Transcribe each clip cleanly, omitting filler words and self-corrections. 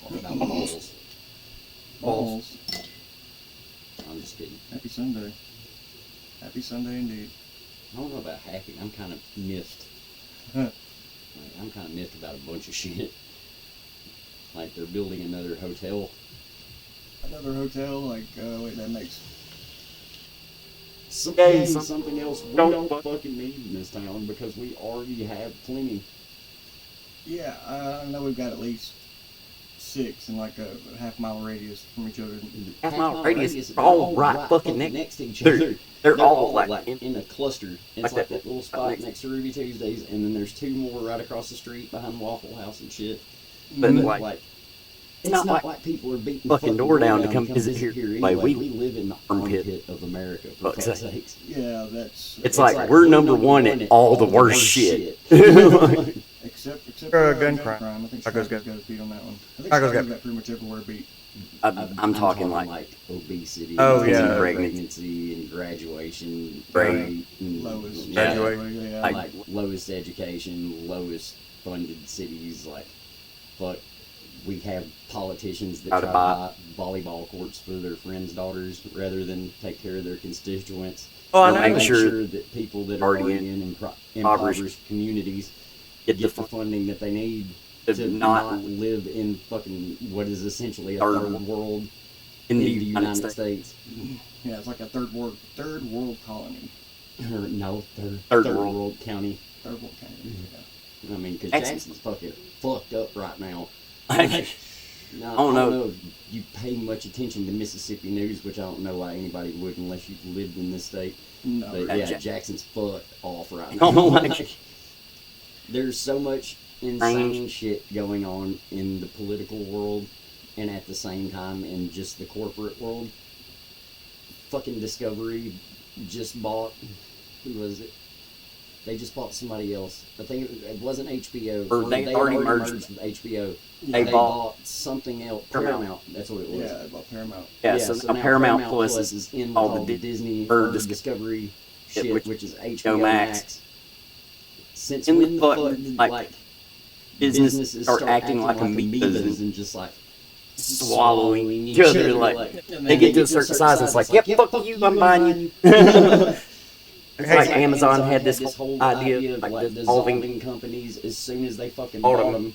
What about balls? Balls. I'm just kidding. Happy Sunday. Happy Sunday indeed. I don't know about happy. I'm kind of miffed. I'm kind of miffed about a bunch of shit. Like they're building another hotel. Another hotel? Like, wait, that makes... Something else we don't fucking need in this town because we already have plenty. Yeah, I know we've got at least 6 in like a half-mile radius from each other. Half-mile radius, all right fucking next to each other. They're all like in a cluster. It's like that little spot next to Ruby Tuesdays, and then there's 2 more right across the street behind Waffle House and shit. But like it's not like people are beating fucking door down to come visit here. Anyway. We live in the armpit of America, for fuck's sakes. Yeah, that's... It's like we're number one at all the worst shit. Except gun crime. I think Chicago's Chicago's got a beat on that one. I think Chicago's Chicago's got got pretty much everywhere beat. I'm talking like obesity, Oh, yeah. pregnancy, and graduation Right. and Lowest. Yeah. Yeah. like lowest education, lowest funded cities. Like, fuck, we have politicians that try to buy volleyball courts for their friends' daughters rather than take care of their constituents. Oh, I Or know. make Sure sure that people that are already in impoverished communities get the funding that they need to not live in fucking what is essentially a third world in the United States. Yeah, it's like a third world colony. Or no, Third world county. Third world county. Yeah. I mean, because Jackson's fucking fucked up right now. Now, I don't know if you pay much attention to Mississippi news, which I don't know why anybody would unless you've lived in this state. No, But yeah, Jackson's fucked off right now. Oh, Like, there's so much insane shit going on in the political world and at the same time in just the corporate world. Fucking Discovery just bought, who was it? They just bought somebody else. I think it wasn't HBO. Or they already merged with HBO. They bought something else. Paramount. That's what it was. Yeah, they bought Paramount. Yeah, So so now Paramount Plus is in all all the the Disney or or Discovery shit, which is HBO Max. Max. Since In when the the fuck, fuck, like, businesses businesses start acting like amoebas and just like swallowing each other, like they get to a certain size and it's like, yep, fuck you, I'm buying you. It's like Amazon had this whole idea of like dissolving companies as soon as they fucking Hold bought on. them.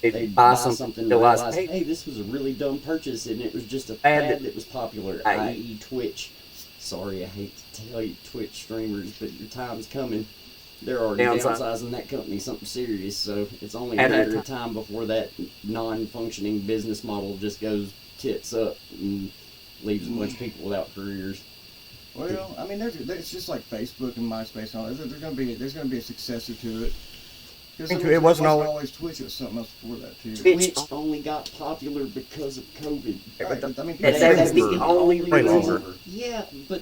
They buy something, realize, hey, this was a really dumb purchase, and it was just a fad that was popular, i.e. Twitch. Sorry, I hate to tell you, Twitch streamers, but your time's coming. They're already downsizing that company something serious, so it's only a matter of time before that non-functioning business model just goes tits up and leaves a bunch of people without careers. Well, I mean, it's just like Facebook and MySpace and all that. There's gonna be a successor to it. It wasn't always Twitch. It was something else before that too. Twitch only got popular because of COVID. Right, but, I mean, that's the only reason. Yeah, but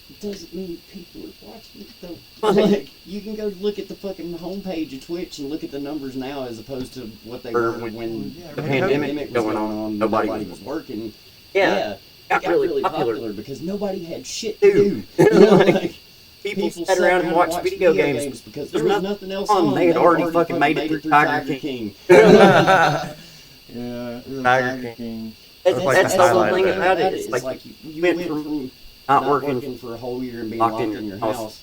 it doesn't mean people are watching it though. Like, you can go look at the fucking homepage of Twitch and look at the numbers now as opposed to what they were when the pandemic was going on. Nobody was working. Yeah, it got really popular because nobody had shit to Dude. do. Like, people sat around and watched video games because there was nothing else on. They had already fucking made it through Tiger King. Yeah, Tiger King. That's the whole thing about it. It's like you went went from not working for a whole year and being locked in your house.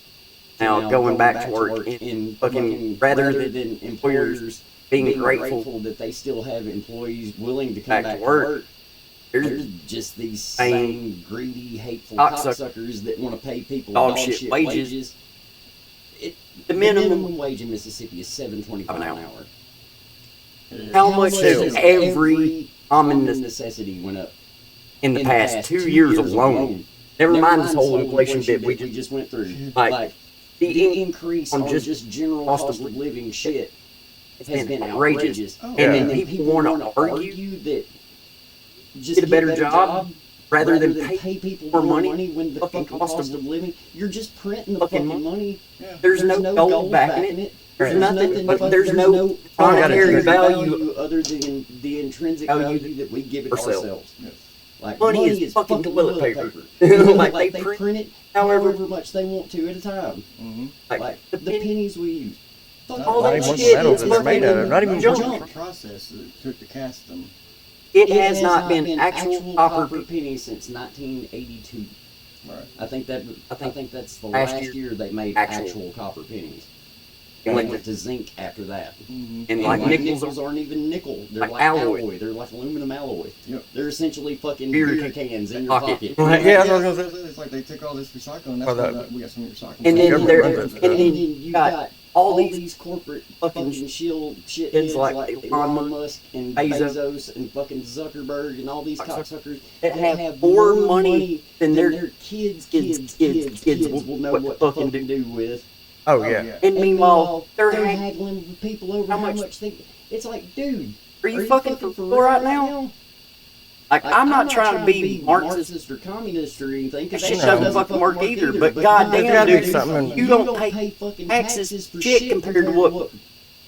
Now going back to work in fucking rather than employers being grateful that they still have employees willing to come back to work. There's just these same greedy, hateful cocksuckers that want to pay people dog shit wages. The minimum wage in Mississippi is $7.25 an hour. How much has every common necessity went up in the past 2 years alone? Never mind this whole inflation bit we just went through. Like the increase on just general cost of living shit has been outrageous. Oh, and then people want to argue that just get a better job rather than pay people more money when the fucking cost of living. You're just printing the fucking money. Yeah. There's no gold backing it. There's nothing, but there's no monetary value other than the intrinsic value that we give it ourselves. Yeah. Like money is fucking toilet paper. Like they print it however much they want to at a time. Mm-hmm. Like the pennies we use. all Not that even shit metal is that they're made out of. Not even junk. process that it took to cast them. It has not been actual copper pennies since 1982. Right. I think that's the last last year they made actual. actual copper pennies. And They like- went to zinc after that. Mm-hmm. And And like nickels, nickels aren't even nickel. They're like like alloy. alloy. They're like aluminum alloy. Yep. They're essentially fucking Beer beer cans in your pocket. pocket. Right, Yeah, yeah, I was gonna say. it's like they took all this recycling. That's Well, why that- we got some recycling. And then Government there, runs and that then stuff. you got all these corporate fucking fucking shitheads kids like like Elon Musk and Bezos. Bezos and fucking Zuckerberg and all these cocksuckers that have more money than their kids kids will know what what to to fucking fucking do with. Oh, yeah. And meanwhile, they're haggling with people over how how much- much they. It's like, dude, Are you fucking for real right now? Like, Like, I'm not trying to be Marxist or communist or anything. 'Cause Shit that doesn't doesn't fucking work either, but There's goddamn, gotta be dude, something. you don't pay fucking taxes for shit compared to what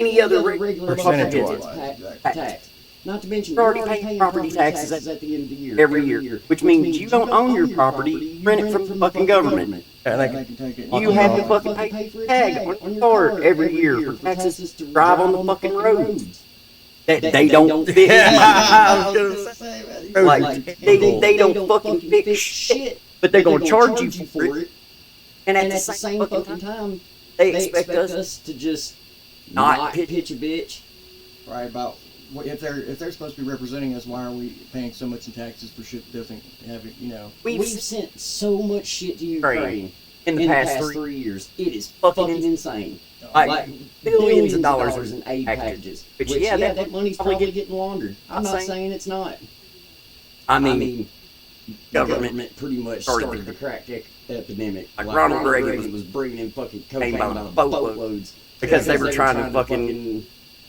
any other regular percentage motherfucker wise. gets tax. taxed. Not to mention, You're already paying property taxes at the end of the year. every year, which means you don't own your property, you rent it from the fucking government. And they they can, can take it. You have to fucking pay tag on your car every year for taxes to drive on the fucking roads that they don't fix. I was gonna say, man. Like, they don't fucking fix shit, but they're gonna charge you for it. And at the same fucking time, they expect us to just not pitch a bitch. Right, about if they're supposed to be representing us, why are we paying so much in taxes for shit that doesn't have it? You know, We've sent so much shit to Ukraine in the past 3 years. It is fucking fucking insane. like billions of dollars in aid packages. Which, Which, yeah, that money's probably probably getting laundered. I'm not saying- saying it's not. I mean, the government government pretty much started started the crack epidemic. Like Ronald Reagan was bringing in fucking came cocaine by by boatloads. boatloads because they were trying to fucking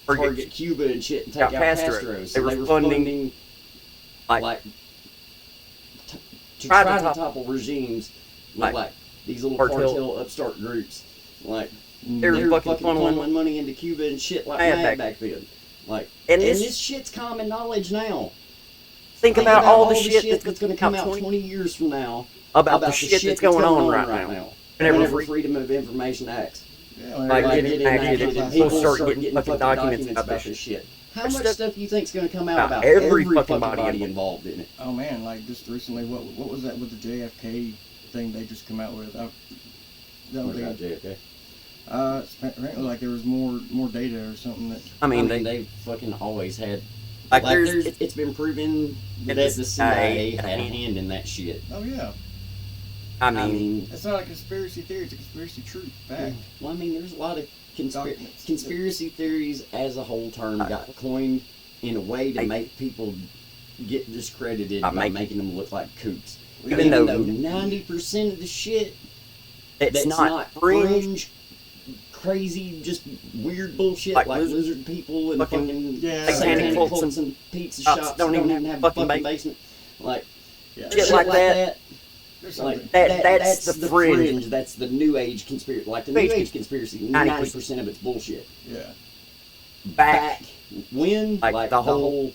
target Cuba and shit and take out out Castro. Castro. So They were funding, like, to tried try to to top- topple regimes like, like these little cartel upstart groups. Like They were fucking funneling money into Cuba and shit like mad mad back back then. Like, And and this- this shit's common knowledge now. think about all the shit that's that's going going to come to out come out 20 years from now about the shit that's going on right now. Whenever Whenever Freedom of Information Acts. yeah, Like, getting enacted enacted, and people people start getting fucking documents about this this shit. How There's much stuff- stuff do you think's going to come out about about every every fucking fucking body body involved in it? oh man, like just recently, what was that with the JFK thing they just come out with? That What was about JFK? apparently like there was more data or something that. I mean, they fucking always had. like, Like, there's it's been proven that It's the CIA CIA had a hand in that shit. Oh yeah, I mean, it's not a conspiracy theory; it's a conspiracy truth fact. well, I mean, there's a lot of Documents. conspiracy theories as a whole term got coined in a way to make people get discredited by making them look like kooks. Even though 90% of the shit it's that's not fringe. crazy, just weird bullshit Like like lizard people and fucking fucking Yeah. satanic cults cults and pizza shops shops don't even have have a fucking fucking basement. Like Yeah, Shit like that. There's like something. That's the fringe. That's the new age conspiracy. Like the new age conspiracy, 90% of it's bullshit. Yeah. Back when like the whole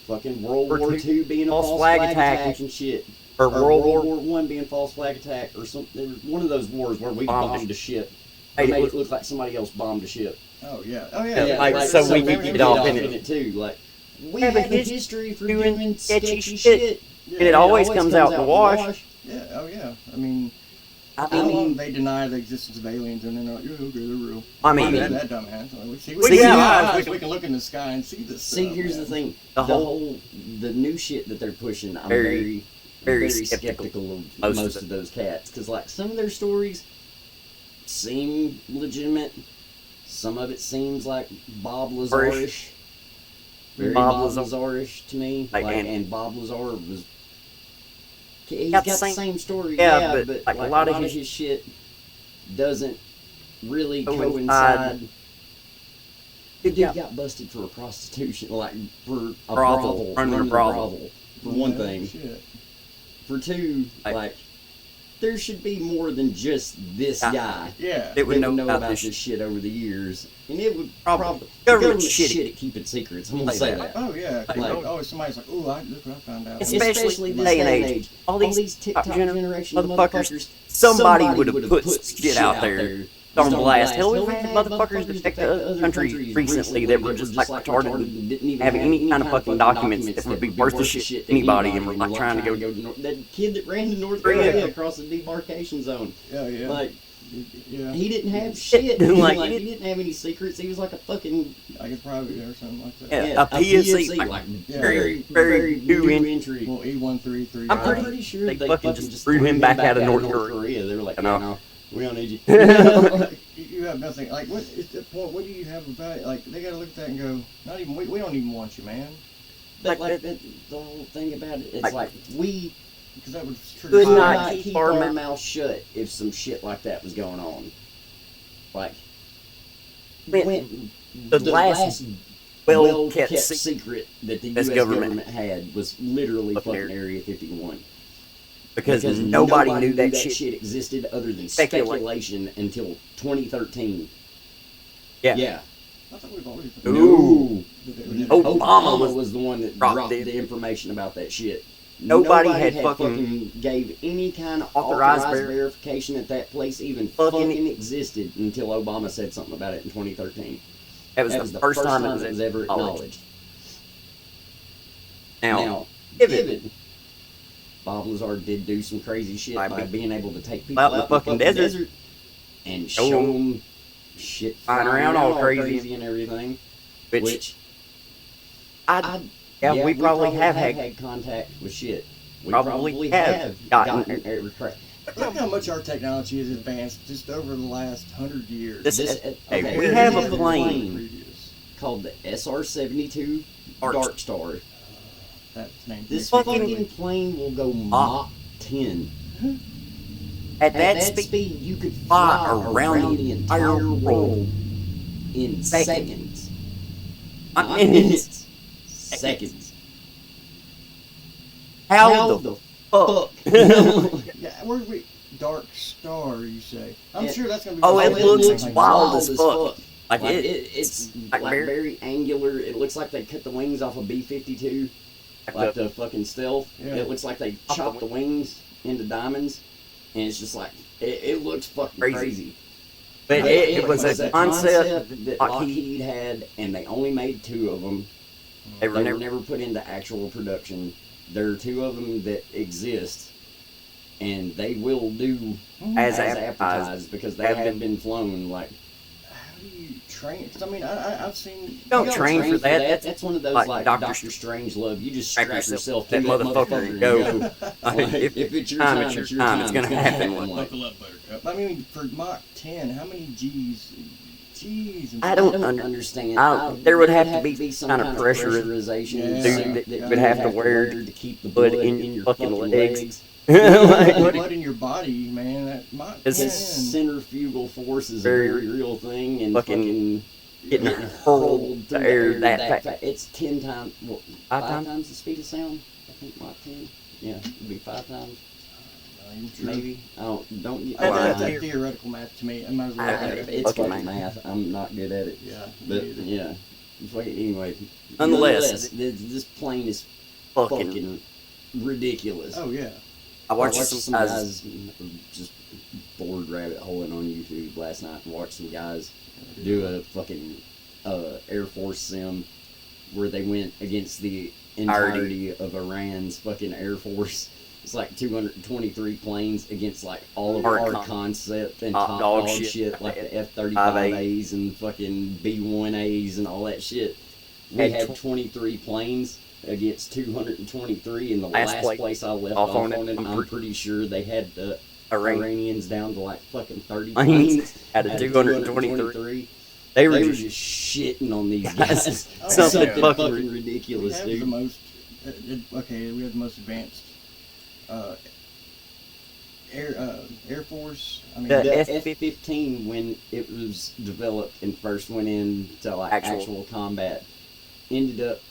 fucking World War War II being a false flag attack and shit. or Or World World War War I being false flag attack or something. There was one of those wars where we Bombed bombed a ship. Hey, Made look- it look like somebody else bombed a ship. Oh yeah. Oh yeah. Yeah, like, so we could get off in it. too. Like we have a have a history for doing doing sketchy sketchy shit. shit. Yeah. And it always comes out in the wash. Yeah. Oh yeah. I mean, I how mean, long they deny the existence of aliens and then they're like, yeah, okay, they're real. I mean, that dumbass. Like, we see, See, we, yeah, we can look in the sky and see this. See, stuff, here's man. the thing: The the whole- whole, the new shit that they're pushing. I'm Very very skeptical of most most of of those cats because, like, some of their stories seem legitimate. Some of it seems like Bob Lazar-ish. Very Bob Bob Lazar- Lazar-ish to me. Like, And Bob Lazar was. He's got got the the same- same story, yeah, yeah, but, but like, a lot of his- his shit doesn't really Coincide. coincide. The dude Yeah. got busted for a prostitution, like for a Brothel, running a running brothel. For one Yeah, thing. Shit. For two, like there should be more than just this Yeah. guy. Yeah. It would that know about this this shit over the years, and it would Probably. probably Government shit shit. at keeping secrets. I'm gonna Like say that. that. Oh yeah. Like- Oh, somebody's like, oh, look what I found out. Especially this day and age. All these TikTok TikTok generation motherfuckers, motherfuckers. somebody would have put shit out there. on blast. Hell, we've had motherfuckers defect to other countries recently that were just like retarded and didn't even have any kind of fucking documents that would be worth the shit to anybody, and were like trying to go. That kid that ran to North Korea across the demarcation zone. Yeah. Like, yeah. he didn't have shit. Like, he didn't have any secrets. He was like a fucking like a private or something like that. Yeah, a PSC, like very new entry. Well, E133. I'm pretty sure they fucking just threw him back out of North Korea. They were like, no, we don't need you. You have nothing. Like, what is the point? What do you have about it? Like, they gotta look at that and go, not even we don't even want you, man. But like the whole thing about it, it's like we because that would could not keep our mouth shut if some shit like that was going on. Like, when the last well-kept secret that the U.S. government had was literally fucking Area 51. Because nobody knew that shit existed other than speculation until 2013. Yeah. I thought we've already. Ooh. Obama was the one that dropped the information about that shit. Nobody had fucking gave any kind of authorized verification that that place even fucking existed until Obama said something about it in 2013. That was the first time it was ever acknowledged. Now, given Bob Lazar did do some crazy shit by being able to take people out in the fucking desert and show them shit flying around all crazy and everything. Which we probably have had contact with shit. We probably have gotten Look how much our technology has advanced just over the last 100 years. We have a plane called the SR-72 Dark Star. This fucking plane will go Mach 10. At that speed, you could fly around the entire world in seconds. Not minutes. Seconds. How the fuck? Yeah, where we? Dark Star, you say? I'm sure that's gonna be. Oh, it looks wild as fuck. Like it's like very angular. It looks like they cut the wings off a B-52. Like the fucking stealth. Yeah. It looks like they chopped the wings into diamonds, and it's just like it looks fucking crazy. But it was a concept that Lockheed had, and they only made 2 of them. They were never put into actual production. There are 2 of them that exist, and they will do as advertised because they have been flown. Like, how do you train? Because I mean, I've seen. Don't train for that. That's one of those like Doctor Strangelove. You just strap yourself that motherfucker and go. If it's your time, it's your time. It's gonna happen. Buckle up, Buttercup. I mean, for Mach 10, how many G's? I don't understand. There would have to be some kind of pressurization that would have to wear to keep the blood in your fucking legs. Blood in your body, man. That Mach 10. Centrifugal force is a very real thing, and fucking getting hurled through the air that fast. It's 10 times, 5 times the speed of sound. I think Mach 10. Yeah, it'd be 5 times. Maybe. Don't. That's like theoretical math to me. I might as well. It's fucking math. I'm not good at it. Yeah. But yeah. Anyway. Nonetheless, this plane is fucking ridiculous. Oh yeah. I watched some guys just bored rabbit holing on YouTube last night and watched some guys do a fucking Air Force sim where they went against the entirety of Iran's fucking Air Force. It's like 223 planes against like all of our concept and top dog shit like the F-35As and fucking B-1As and all that shit. We had 23 planes against 223, and the last place I left off on it, I'm pretty sure they had the Iranians down to like fucking 30 planes out of 223. They were just shitting on these guys. Something fucking ridiculous, dude. We have the most advanced Air Force. I mean, the F-15, when it was developed and first went into like actual combat, ended up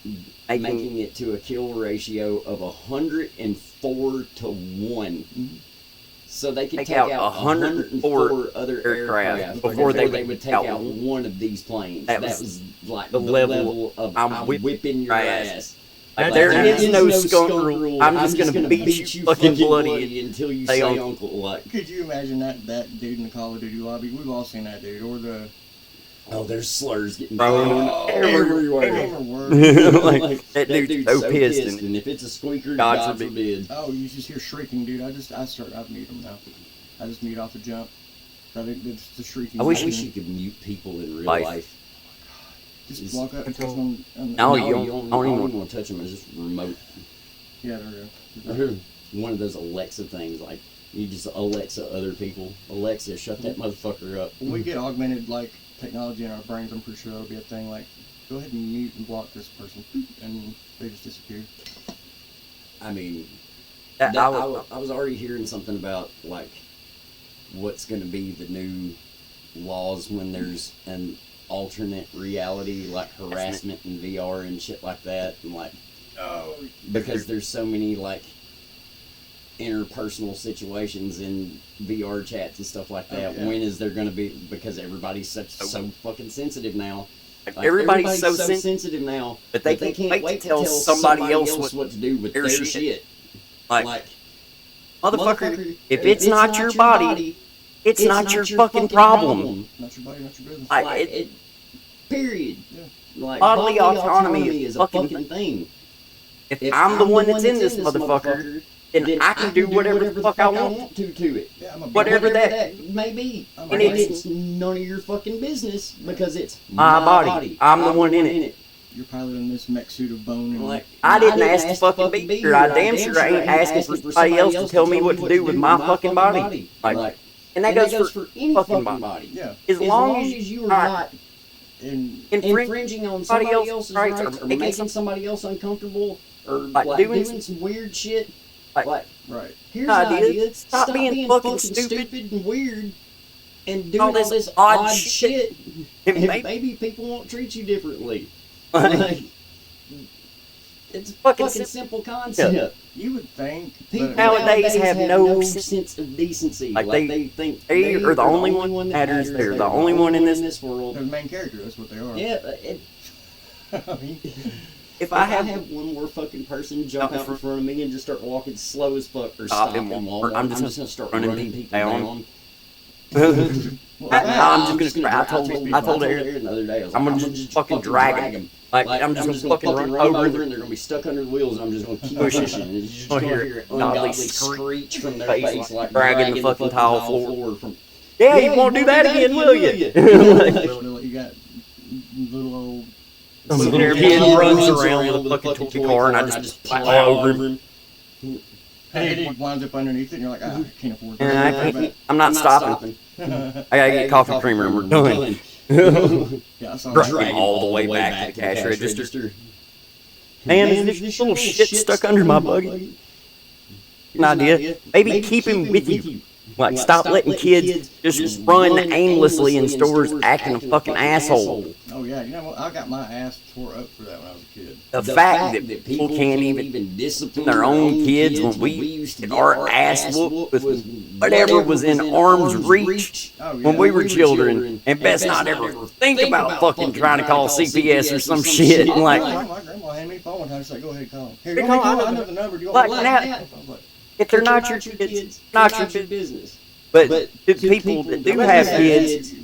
making it to a kill ratio of 104 to 1. So they could take out 104 other aircraft before they would take out one of these planes. That was like the level of I'm whipping your ass. Like, there is no skunk rule. I'm just gonna beat you fucking bloody until you say uncle. Like, could you imagine that dude in the Call of Duty lobby? We've all seen that dude, or the. Oh, there's slurs getting thrown everywhere. Like, that dude's so pissed. And if it's a squeaker, God forbid. Oh, you just hear shrieking, dude. I mute him now. I just mute off the jump. It's the shrieking. I wish you could mute people in real life. Just walk up and touch them on no, you don't even want to touch them. It's just remote. Yeah, there we go. I heard one of those Alexa things, like, you just Alexa other people. Alexa, shut that motherfucker up. When we get augmented, like, technology in our brains, I'm pretty sure that'll be a thing, like, go ahead and mute and block this person, and they just disappear. I mean, I was already hearing something about, like, what's going to be the new laws when there's an alternate reality, like harassment in VR and shit like that, and like, because there's so many like interpersonal situations in VR chats and stuff like that. When is there going to be, because everybody's so fucking sensitive now. Like, everybody's so sensitive now that they can't wait to tell somebody else what to do with their shit. Like, motherfucker, if it's not your body, it's not your fucking problem. Not your body, not your business. Like, period. Yeah. Like, bodily autonomy is a fucking thing. If I'm the one that's in this motherfucker, then I can do whatever the fuck I want to it. Yeah, whatever that may be. And it's none of your fucking business, because it's my body. I'm the one in it. You're piloting this mech suit of bone. And like, I didn't ask to fucking be here. I damn sure ain't asking for somebody else to tell me what to do with my fucking body. Like, and that goes for any fucking body. Yeah. As long as you are not infringing on somebody else's rights, or making somebody else uncomfortable, or like doing some weird shit. Like, here's an idea. Stop being fucking stupid and weird, and doing all this odd shit. And maybe people won't treat you differently. Like, it's a fucking simple concept. Yeah. You would think people nowadays have no sense of decency. Like, they think they are the only one that matters. They're the only one in this world. They're the main character. That's what they are. Yeah. I mean, if I have one more fucking person jump out in front of me and just start walking slow as fuck, or stop in Walmart, I'm just gonna start running people down. I'm just gonna. I told Erin the other day, I was like, I'm gonna just fucking drag them. Like, I'm just gonna fucking run over, and they're gonna be stuck under the wheels, and I'm just gonna keep pushing, and you're just gonna hear an ungodly screech from their face, like dragging the fucking tile floor from. Yeah, you won't do that again, will you? You got little old. Some little kid runs around with a fucking toy car, and I just plow over him. And he winds up underneath it, and you're like, I can't afford that. I'm not stopping. I gotta get coffee creamer, and we're done. Yeah, I saw drag him all the way back to the cash register. Man, is this little shit stuck under my buggy? An idea. Maybe keep him with you. Like, stop letting kids just run aimlessly in stores acting a fucking asshole. Oh yeah, you know what? I got my ass tore up for that when I was a kid. The fact that people can't even discipline their own kids when we used to get our ass whooped with whatever was in arm's reach when we were children, and best not ever think about fucking trying to call CPS or some shit. Like, my grandma handed me a phone one time. She's like, "Go ahead, call them." Here, I know the number. Do you want now, if they're not your kids, not your business. But the people that do have kids,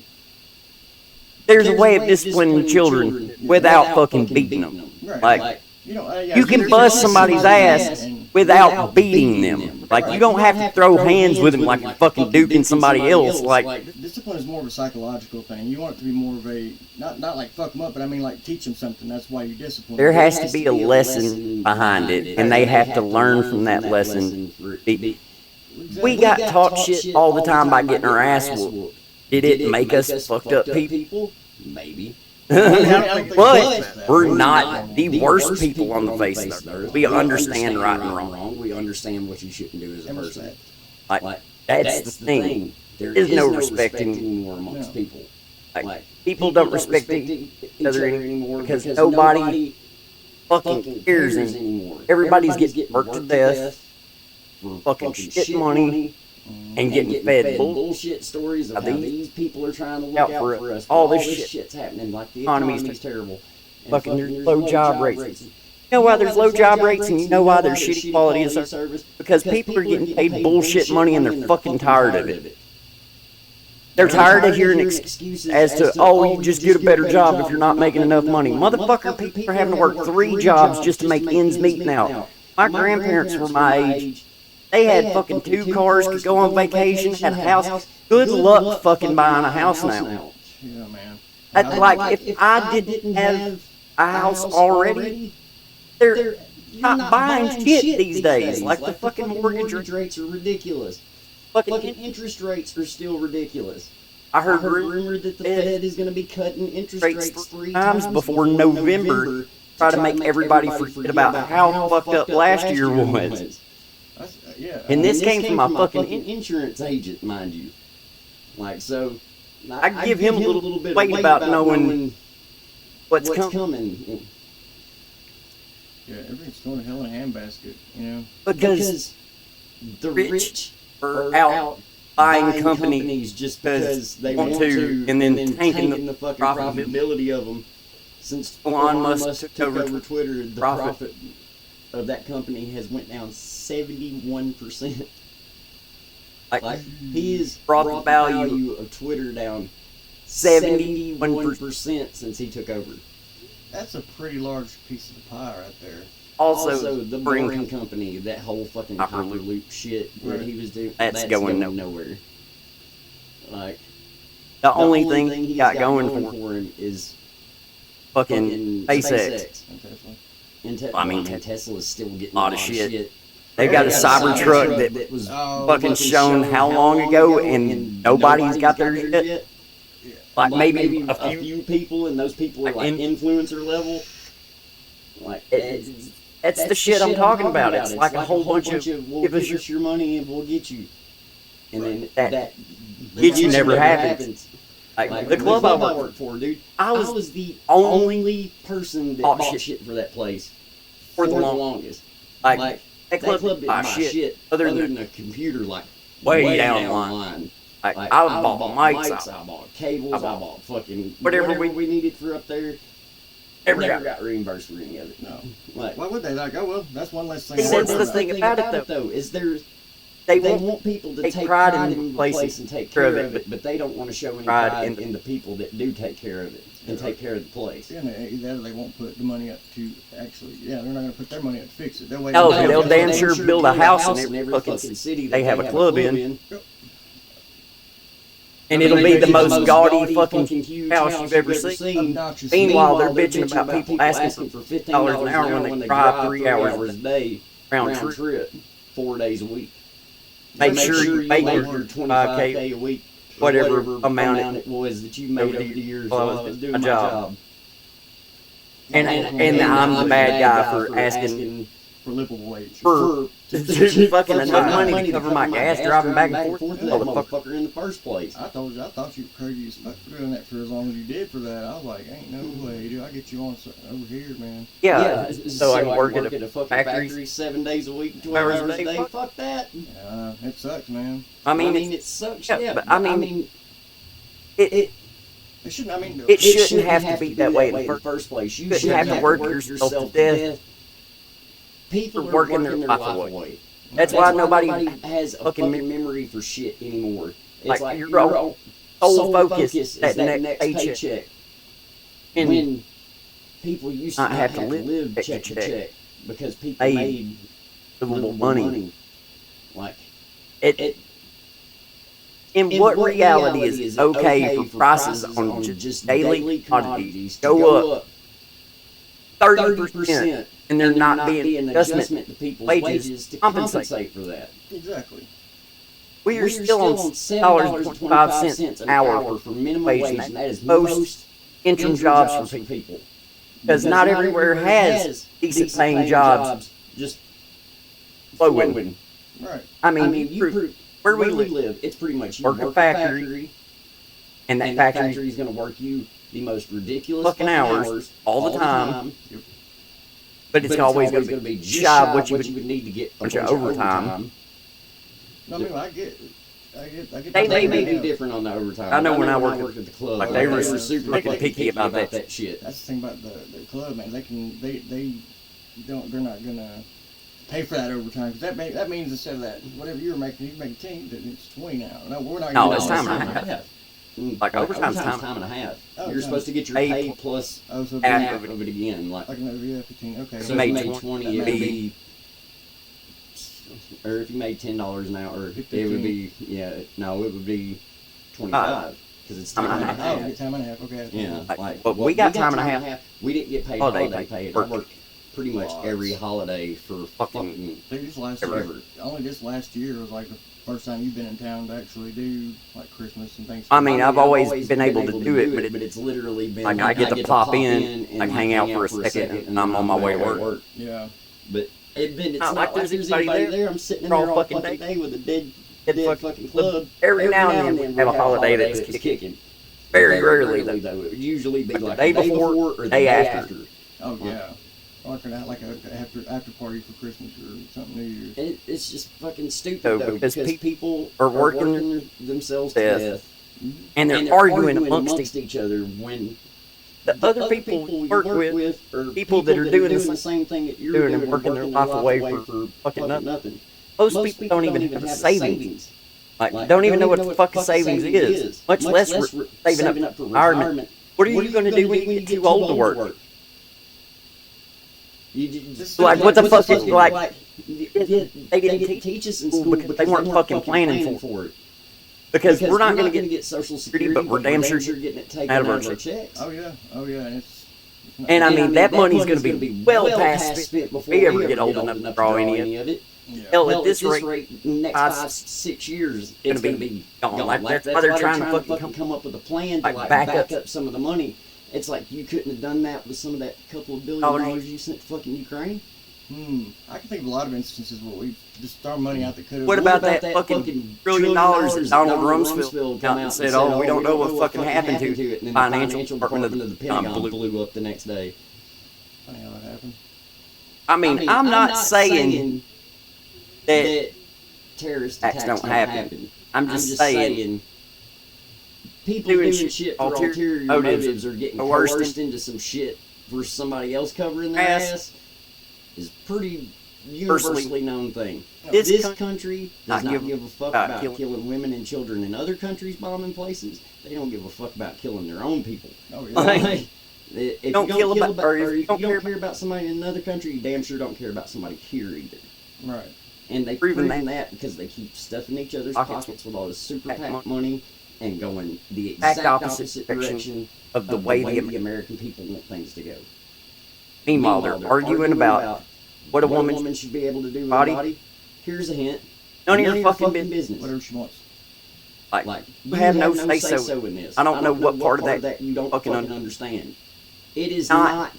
there's a way of disciplining children without fucking beating them. Like, you can bust somebody's ass without beating them. Like, you don't have to throw hands with them like you're fucking duking somebody else. Like, discipline is more of a psychological thing. You want it to be more of a not like fuck them up, but I mean like teach them something. That's why you discipline. There has to be a lesson behind it, and they have to learn from that lesson. We got taught shit all the time by getting our ass whooped. Did it make us fucked up people? Maybe. But we're not the worst people on the face of the earth. We understand right and wrong. We understand what you shouldn't do as a person. Like, that's the thing. There is no respect anymore amongst people. Like, people don't respect each other anymore because nobody fucking cares anymore. Everybody's getting worked to death for fucking shit money and getting fed bullshit stories of how these people are trying to look out for us. All this shit's happening. Like, the economy's terrible. Fucking low job rates. You know why there's low job rates and you know why there's shitty quality of service? Because people are getting paid bullshit money and they're fucking tired of it. They're tired of hearing excuses as to, oh, you just get a better job if you're not making enough money. Motherfucker, people are having to work 3 jobs just to make ends meet now. My grandparents were my age. They had fucking 2 cars, could go on vacation, had a house. Good luck fucking buying a house now. Yeah, man. Like, if I didn't have a house already, they're not buying shit these days. Like, the fucking mortgage rates are ridiculous. Fucking interest rates are still ridiculous. I heard rumor that the Fed is going to be cutting interest rates 3 times before November, try to make everybody forget about how fucked up last year was. And this came from my fucking insurance agent, mind you. Like, so I give him a little bit of weight about knowing what's coming. Yeah, everything's going to hell in a handbasket, you know. Because the rich are out buying companies just because they want to, and then tanking the fucking profitability of them. Since Elon Musk took over Twitter, the profit of that company has went down 71%. Like he's brought the value of Twitter down 71% since he took over. That's a pretty large piece of the pie right there. Also the Boring Company, that whole fucking Hyperloop shit that he was doing, that's going nowhere. Like, the only thing he got going for him is fucking SpaceX. And Tesla. Tesla's still getting a lot of shit. They got a Cybertruck that was fucking shown how long ago, and nobody's got their shit. Like maybe a few people, and those people are like influencer level. Like that's the shit I'm talking about. It's like a whole bunch of we'll give us your money and we'll get you. And then that get you never happens. Like the club I worked for, dude. I was the only person that bought shit for that place for the longest. Like that club didn't buy shit other than a computer, like way down the line. Like I bought mics, I bought cables, I bought fucking whatever we needed for up there. Never got reimbursed for any of it. No. Like, why would they? Like, oh well, that's one less thing. That's the thing about it though, is they want people to take pride in the place and take care of it, but they don't want to show any pride in the people that do take care of it and take care of the place. Yeah, they won't put the money up to actually. Yeah, they're not going to put their money up to fix it. They'll damn sure build a house in every fucking city they have a club in. And it'll be the most gaudy fucking house you've ever seen. Meanwhile, they're bitching about people asking for $15 an hour when they drive 3 hours a day round trip, 4 days a week. Make sure you make your 25K a week, whatever amount it was that you made over the years while I was doing my job. And I'm the bad guy for asking for livable wage. For fucking enough money to cover my gas driving back and forth to that motherfucker in the first place. I thought you were crazy as fuck for doing that for as long as you did for that. I was like, ain't no way, dude. I get you on over here, man. Yeah, so I can work at a fucking factory 7 days a week, 12 hours a day. Fuck that. Yeah, it sucks, man. I mean, it sucks. Yeah, but I mean, it shouldn't have to be that way in the first place. You shouldn't have to work yourself to death. People are working their life away. That's why nobody has a fucking memory for shit anymore. It's like you're so focused that next paycheck. And when people used to not have to live check to check because people made little money. Like it. In what reality is okay for prices on just daily commodities go up 30%? And they're not being adjustment to people's wages to compensate for that. Exactly. We are still on $6.25 an hour for minimum wage, and that is most interim jobs for people. Because not everywhere has decent paying jobs just flowing. Right. I mean, where we live, it's pretty much you work a factory, and that factory is going to work you the most ridiculous fucking hours all the time. But it's always going to be shy of what you would need to get a bunch of overtime. No, I mean, I get They may be different on the overtime. I know when I worked at the club, like they were super picky about that shit. That's the thing about the club, man. they're not gonna pay for that overtime, because that means instead of that whatever you're making 10, then it's 20 now. No, we're not. No, gonna it's do time that. and a half. Like overtime's overtime's time and a half. Oh, You're supposed to get your pay pay plus Oh, so half of it again. Like another 15. Okay. so, made if you made 20, it would 20, be. Or if you made $10 an hour, it would 15. be it would be 25 because it's time and a Oh, half. get time and a half. Okay. Yeah, But we got time and a half. We didn't get paid Holiday holiday pay. pay. And I worked pretty much Lots. every holiday for fucking I think this last forever. year, only this last year was like the first time you've been in town to actually do like Christmas and Thanksgiving. I mean, I've always been able to do it, but it's literally been like I get to pop in, like hang out for a second, and I'm on my way to work. Yeah. But it's Not not like there's anybody there. I'm sitting in all there all fucking fucking day with a dead fucking- fucking club. Every now and then we have a holiday that's kicking. Very rarely, though. It would usually be like the day the day before before or the day day after. after. Oh yeah. Like a after party for Christmas or something New Year's. And it's just fucking stupid So, though, because people are are working working themselves to death. death. And they're And arguing amongst each other when the other people you work with, are people that are doing the same thing that you're doing and doing working their life away for fucking nothing. Most Most people don't even have a savings. Like, Like, don't even know what the fucking savings is. Much less saving up for retirement. What are you going to do when you get too old to work? Like, what the fuck is, like, they didn't teach us in school because they weren't fucking planning for it. Because we're not going to get Social Security, but we're damn sure getting it taken out of out our of our checks. checks. Oh yeah. And it's not, And I mean, that money's going to be well past spent before we ever get old enough to draw any of it. yeah. Hell, at this rate, next 5-6 years, gonna it's be going to be gone. gone. Like, that's why they're trying to fucking come up with a plan to like, back back up some of the money. It's like you couldn't have done that with some of that couple of $1 Dollars. billion you sent to fucking Ukraine. I can think of a lot of instances where we just throw money out that could have. What about that fucking $1 trillion that Donald Rumsfeld come out and said, "Oh, we don't know what fucking happened to it." And then financial the department Department of the Pentagon blew up the next day. Funny how that happened. I mean, I'm not saying that terrorist acts attacks don't happen. I'm just saying saying people doing shit for ulterior motives motives or getting coerced coerced into some shit for somebody else covering their ass is pretty universally known thing. This country does not give a fuck about killing women and children in other countries bombing places. They don't give a fuck about killing their own people. Oh yeah. Like, if you don't care about somebody in another country, you damn sure don't care about somebody here either. Right. And they've proven that because they keep stuffing each other's pockets with all this super PAC money and going the exact opposite direction of the way the American people want things to go. Meanwhile, they're arguing about what a woman should be able to do with body. her body. Here's a hint. None of your fucking business. Whatever she wants. Like, you have no say say-so so in this. I don't know what part of that you don't fucking understand. It is not not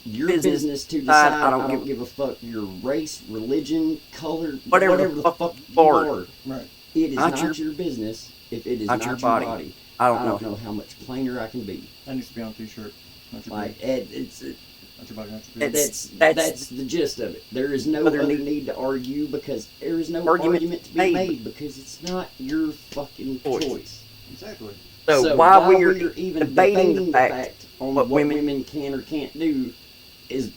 your business to decide. I don't give a fuck your race, religion, color, whatever the fuck you are. Right. It is not your business if it is not your body. I don't know how much plainer I can be. That needs to be on a t-shirt. Not your Like body. it's. Not your body, not your business. That's the gist of it. There is no other need to argue because there is no argument to be made because it's not your fucking choice. Exactly. So while we're even debating the fact on what women can or can't do is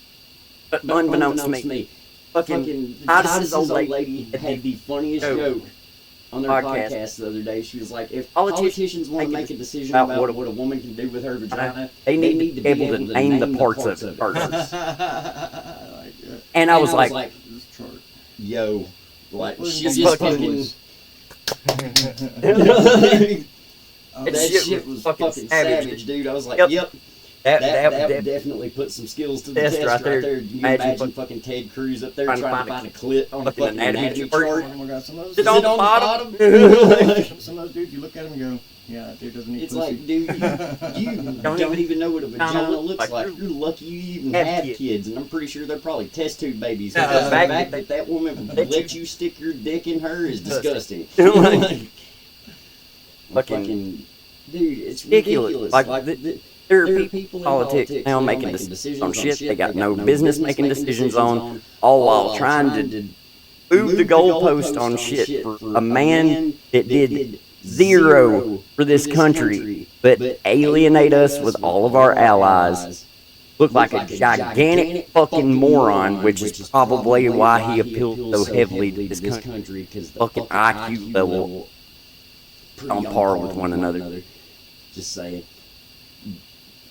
unbeknownst to me. Fucking Titus's old lady had the funniest joke on their podcast the other day. She was like, if politicians want to make a decision about what a woman can do with her vagina, they need to be able to name the parts of it first. And I was like, yo, like, she's just fucking... That shit was fucking savage, dude. I was like, yep. That would definitely put some skills to the test right there. You imagine fucking Ted Cruz up there trying to find a clit on a fucking anatomy chart. Oh my God, some of those Is it on the bottom? Some of those dudes, you look at them and go, yeah, that dude doesn't need It's pussy. like, dude, you don't even know what a vagina looks like. You're lucky you even have kids, and I'm pretty sure they're probably test tube babies. The fact that woman would let you stick your dick in her is disgusting. Fucking, dude, it's ridiculous. There are people in politics now making decisions on shit they got no business making decisions on, all while trying to move the goalpost on shit for a man that did zero for this country, but alienate us with all of our allies looked like a gigantic fucking moron, which is probably why he appealed so heavily to this country, because the fucking IQ level on par with one another. Just saying.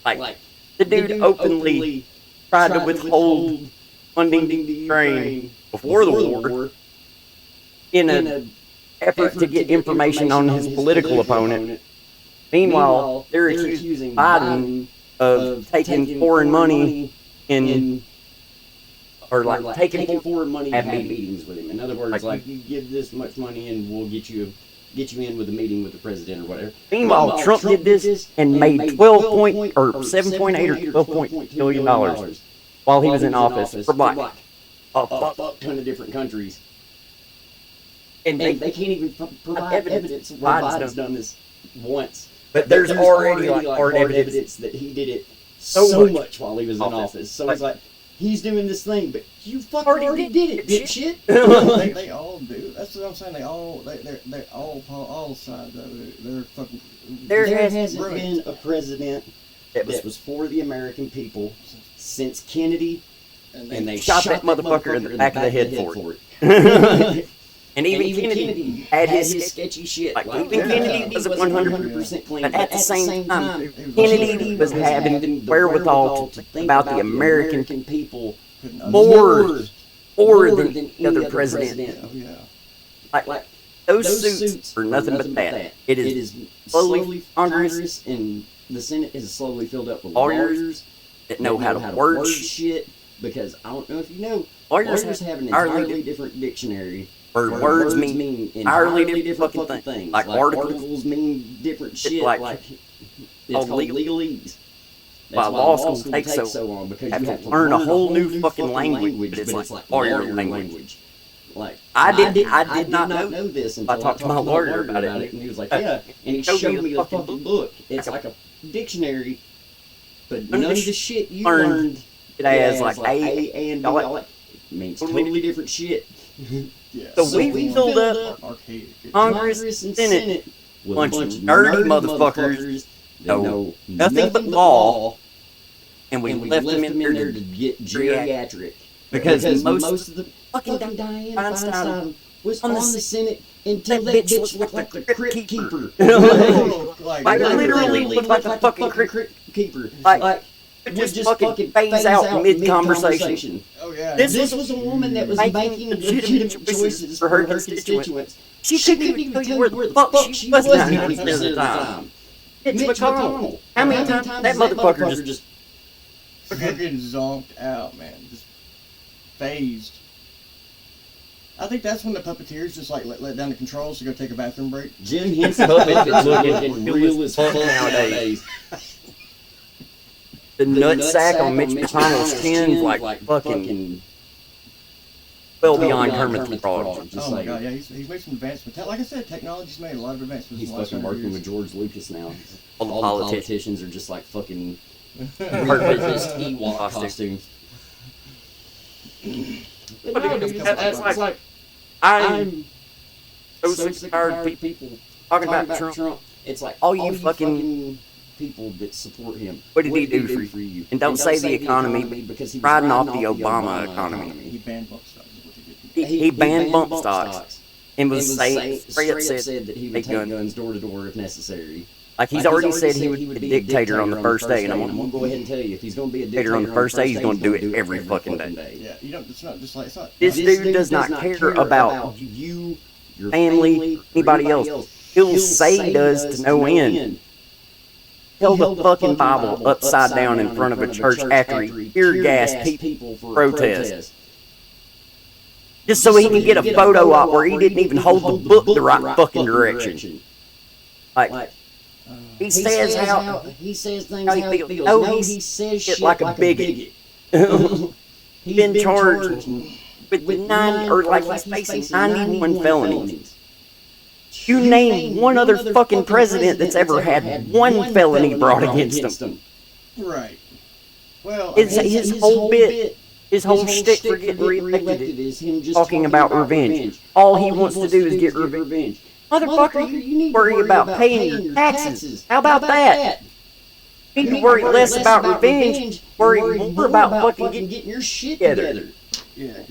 Like, the dude openly tried to withhold funding to Ukraine before the war in an effort to get information on his political opponent. Meanwhile, they're accusing Biden of taking foreign money or taking foreign money and have meetings with him. In other words, like you give this much money and we'll get you in with a meeting with the president or whatever. Meanwhile, Trump did this and made 7.8 or 12.2 billion dollars while he was in office for like a fuck ton of different countries. And they can't even provide evidence where Biden's done this once. But there's already hard evidence that he did it so much while he was in office. So it's like, he's doing this thing, but you fucking already did it, dipshit. They all do. That's what I'm saying. They're all sides of it. They're fucking. There hasn't been a president that was for the American people since Kennedy, and they shot that motherfucker in the back of the head for it. And even Kennedy had his sketchy shit. Like, even Kennedy was 100% clean. But at the same time, Kennedy was having the wherewithal to think about the American people more than the other president. Oh, yeah. Like those suits are nothing but that. It is slowly Congress and the Senate is slowly filled up with lawyers that know how to word shit. Because I don't know if you know, lawyers have an entirely different dictionary. Words mean entirely different fucking things. Like articles mean different shit. It's called legalese. That's why law school takes so long, because you have to learn a whole new fucking language, but it's like lawyer language. Like I did not know this until I talked to my lawyer about it, and he was like, "Yeah," and he showed me the fucking book. It's like a dictionary, but none of the shit you learned it has like A and B. All it means totally different shit. Yeah. So we filled up Congress and Senate with a bunch of nerdy motherfuckers that know nothing but law, and we left them in there to get geriatric. Because most of the fucking Dianne Feinstein was on the Senate until that bitch looked like the crypt keeper. Like literally looked like the fucking crypt keeper. Like just fucking phase out mid-conversation. Oh, yeah. This was a woman that was making legitimate choices for her constituents. She couldn't even tell you where the fuck she was 90% of the time. Mitch McConnell. How many times that motherfucker just fucking zonked out, man. Just phased. I think that's when the puppeteers just like let down the controls to go take a bathroom break. Jim Henson's puppet is looking real as fuck nowadays. The nutsack on Mitch McConnell's chin's like fucking well beyond Kermit the Frog. Oh my god, yeah, he's made some advancements. Like I said, technology's made a lot of advancements. He's fucking working with George Lucas now. All the politicians are just like fucking repurposed Ewok costumes. But no, dude, that's like I'm so sick and tired of people talking about Trump. It's like all you fucking people that support him. What did he do for you? And don't say the economy, because he's riding off the Obama economy. He banned bump stocks. He banned bump stocks and was saying said that he would take guns door to door if necessary. Like he's already said he would be a dictator on the first day, and I'm going to go ahead and tell you, if he's going to be a dictator on the first day, he's going to do it every fucking day. Yeah, you don't. It's not just like it's not. This dude does not care about you, your family, anybody else. He'll say he does to no end. Held the fucking Bible upside down in front of a church after he tear-gassed people for protest. Just so he can get a photo op where he didn't even hold the book the right fucking direction. Like, he says things how he feels. No, he says shit like a bigot. He's been charged with 9, or like he's facing 91 felonies. You name one other fucking president that's ever had one felony brought against him. Right. Well, his whole bit, his whole shtick for getting reelected is him just talking about revenge. All he wants to do is get revenge. Motherfucker, you need to worry about paying your taxes. How about that? You need to worry less about revenge, worry more about fucking getting your shit together. together. Yeah.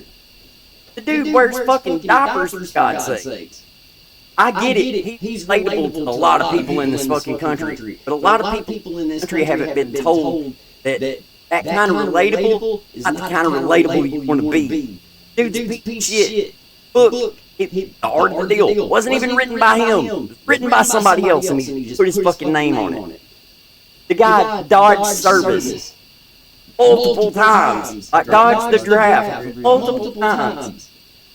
The dude wears fucking diapers, for God's sake. sakes. I get it. He's relatable to a lot of people in this fucking country. But a lot of people in this country haven't been told that that kind of relatable is not the kind of relatable you want to be. Dude's a piece of shit. Book, the Art of the Deal, wasn't even written by him. It was written by somebody else, and he just put his fucking name on it. The guy dodged service multiple times. Like, dodged the draft multiple times.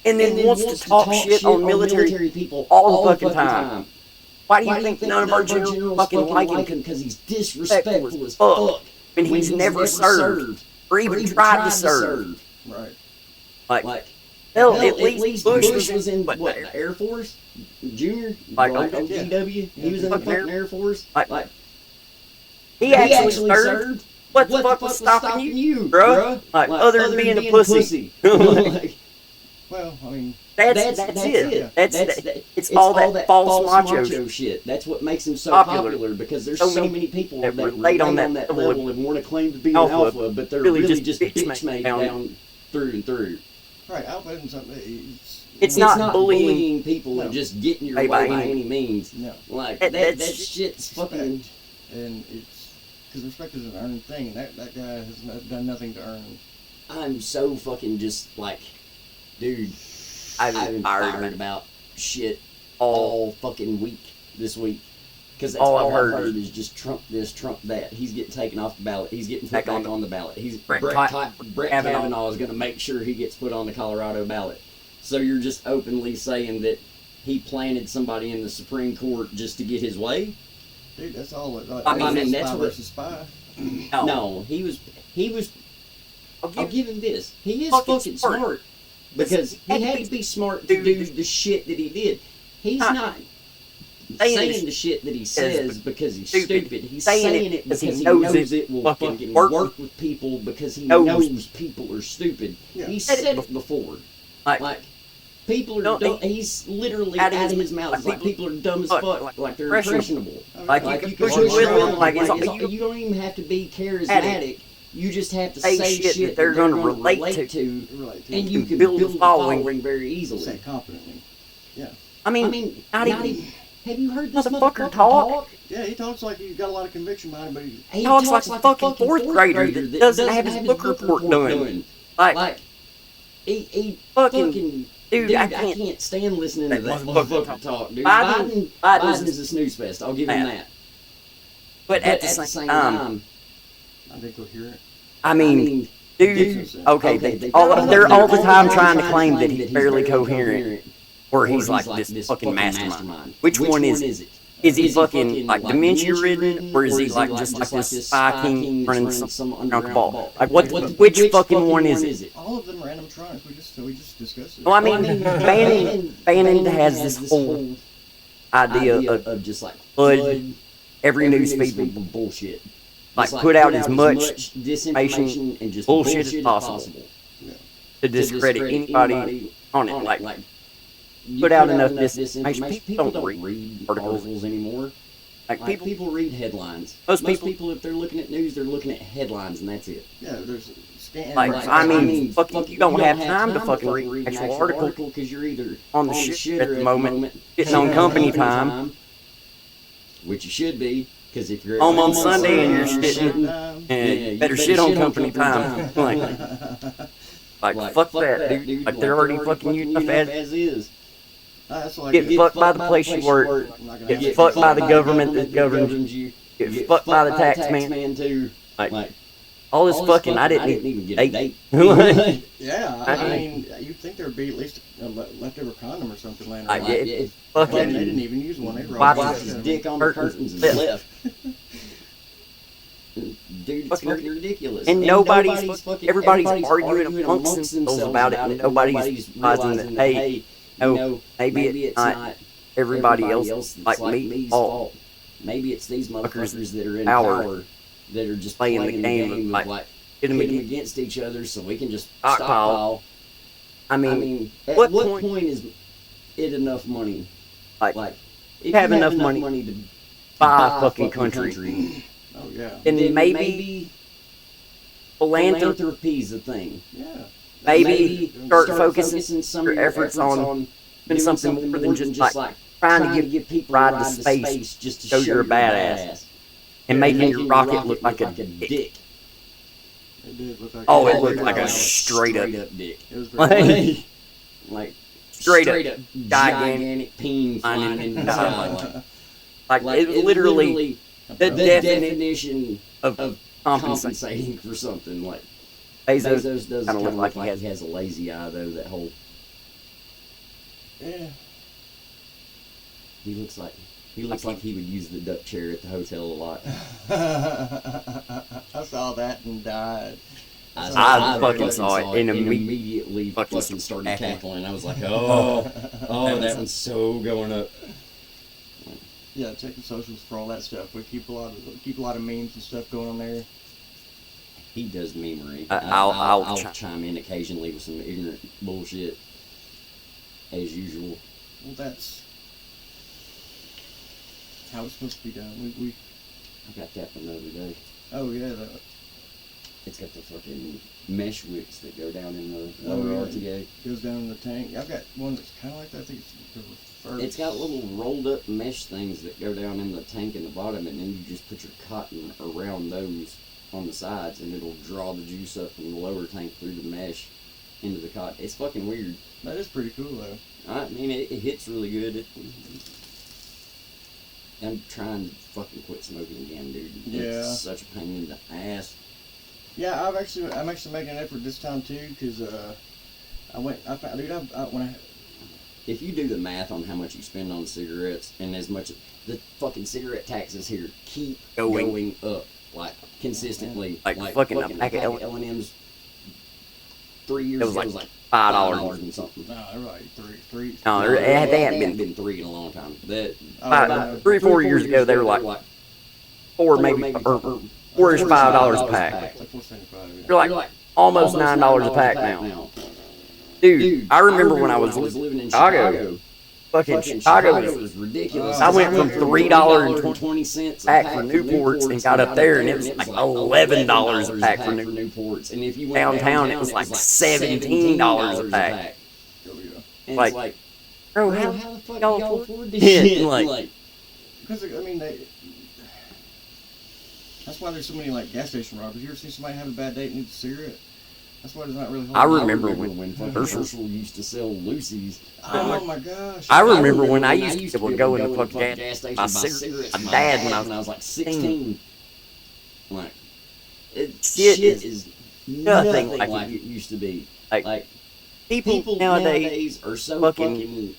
And then wants to talk shit on military people all the fucking time. Why do you think none of our generals fucking like him? Because he's disrespectful as fuck. And he's never served. Or even tried to serve. Right. Like hell, at least Bush was in what, the Air Force? Junior? Like, on DW? He was in the fucking Air Force? Like he actually served? What the fuck was stopping you, bruh? Like, other than being a pussy. Well, I mean, that's it. Yeah. It's all that false macho shit. That's what makes him so popular because there's so many people that relate on that level and want to claim to be an alpha, but they're really just bitch made down through and through. Right, alpha isn't something. It's not bullying people and just getting your way by any means. No. Like, that shit's fucking... And it's... Because respect is an earned thing. That guy has done nothing to earn. I'm so fucking just, like... Dude, I've been fired about shit all fucking week this week. Because that's all I've heard is just Trump this, Trump that. He's getting taken off the ballot. He's getting put back on the ballot. Brett Kavanaugh is going to make sure he gets put on the Colorado ballot. So you're just openly saying that he planted somebody in the Supreme Court just to get his way? Dude, that's all. I mean, that's spy versus spy. No, he was. I'll give him this. He is fucking smart. Because he had to be smart to do the shit that he did. He's not saying the shit that he says because he's stupid. He's saying it because he knows it will fucking work with people because he knows people are stupid. Yeah. He said it before. Like people are dumb. He's literally out of his mouth. Like people are dumb as fuck. Like they're impressionable. Like you don't even have to be charismatic. You just have to say shit that they're going to relate to, and you can build a following very easily. Say confidently. Yeah. I mean, not even. Have you heard this motherfucker talk? Yeah, he talks like he's got a lot of conviction behind him, but he talks like a fucking fourth grader that doesn't have his book report done. Like he fucking. Dude, I can't stand listening to that motherfucker talk, dude. Biden is a snooze fest. I'll give him that. But at the same time, I think we'll hear it. I mean, dude, okay, they're all the time trying to claim that he's fairly coherent, or he's like this fucking mastermind. Which one is it? Is he fucking like dementia-ridden, or is he like just like this spy king running some drunk ball? Like which fucking one is it? All of them are animatronics. We just discussed it. Well, I mean, Bannon has this whole idea of just like flood every newspaper with bullshit. Like put out as much disinformation and just bullshit as possible to discredit anybody on it. Like put out enough disinformation. People don't read articles anymore. Like people read headlines. Most people, if they're looking at news, they're looking at headlines, and that's it. Yeah, there's scan. I mean, you don't have time to fucking read an actual article because you're either on the shit at the moment, getting on company time, which you should be. Because if you're home on Sunday and you're shitting, and better shit on company time. Like fuck that, dude. Like they're already fucking you enough as is. Get fucked by the place you work. Get fucked by the government that governs you. Get fucked by the tax man too. Like all this fucking, I didn't even get a date. Yeah, I mean, you'd think there'd be at least a leftover condom or something laying around. Fucking, they didn't even use one. They wiped his dick on the curtains and left. Dude, it's fucking ridiculous. And everybody's arguing amongst themselves about it, and nobody's realizing that, hey, maybe it's not everybody else like me's fault. Maybe it's these motherfuckers that are in power that are just playing the game of like hitting them against each other so we can just stockpile. I mean, at what point is it enough money? Like if you have enough money to buy a fucking country, Oh yeah. And then maybe philanthropy's a thing. Yeah. Maybe start focusing some your of your efforts on doing something more than just like trying to get people ride to the space just to show you're a badass. And making your rocket look like a dick. It did look like. Oh, it looked like a straight up dick. It was very Like straight up gigantic peen flying in the sky. Like it was literally the definition of compensating for something. Like Bezos does kind of look like he has a lazy eye though. That whole yeah. he looks like he would use the duck chair at the hotel a lot. I saw that and died. I fucking saw it and immediately fucking started cackling. I was like, oh, that one's so going up. Yeah, check the socials for all that stuff. We keep a lot of memes and stuff going on there. He does memery. I'll chime in occasionally with some ignorant bullshit, as usual. Well, that's how it's supposed to be done. We I got that from the other day. Oh yeah, it's got the fucking mesh wicks that go down in the lower RTA. Goes down in the tank. I've got one that's kind of like that. I think it's the reverse. It's got little rolled up mesh things that go down in the tank in the bottom, and then you just put your cotton around those on the sides, and it'll draw the juice up from the lower tank through the mesh into the cotton. It's fucking weird. That is pretty cool though. I mean, it hits really good. I'm trying to fucking quit smoking again, dude. Yeah. It's such a pain in the ass. Yeah, I'm actually making an effort this time too, cause if you do the math on how much you spend on cigarettes and as much the fucking cigarette taxes here keep going up like consistently, like fucking a pack of L&M's 3 years ago was like $5 and something. No, they're like three. No, they hadn't been 3 in a long time. About 3 or 4 years ago, they were like $4 or $5 a pack. You're like almost $9 a pack now. Dude, I remember when I was living in Chicago. Fucking Chicago was ridiculous. I went from $3.20 pack for Newports and got up there, and it was like $11 a pack for Newports. And if you went downtown, it was like $17 a pack. Like, bro, how the fuck y'all afford this shit? Like, because I mean, that's why there's so many like gas station robbers. You ever see somebody have a bad date and need a cigarette? That's why it's not really hard. I remember when Herschel used to sell Lucy's. Oh my gosh! I remember when I used to go in the fucking gas station buy cigarettes. My dad when I was like 16. Like, shit is nothing like it used to be. Like people nowadays are so fucking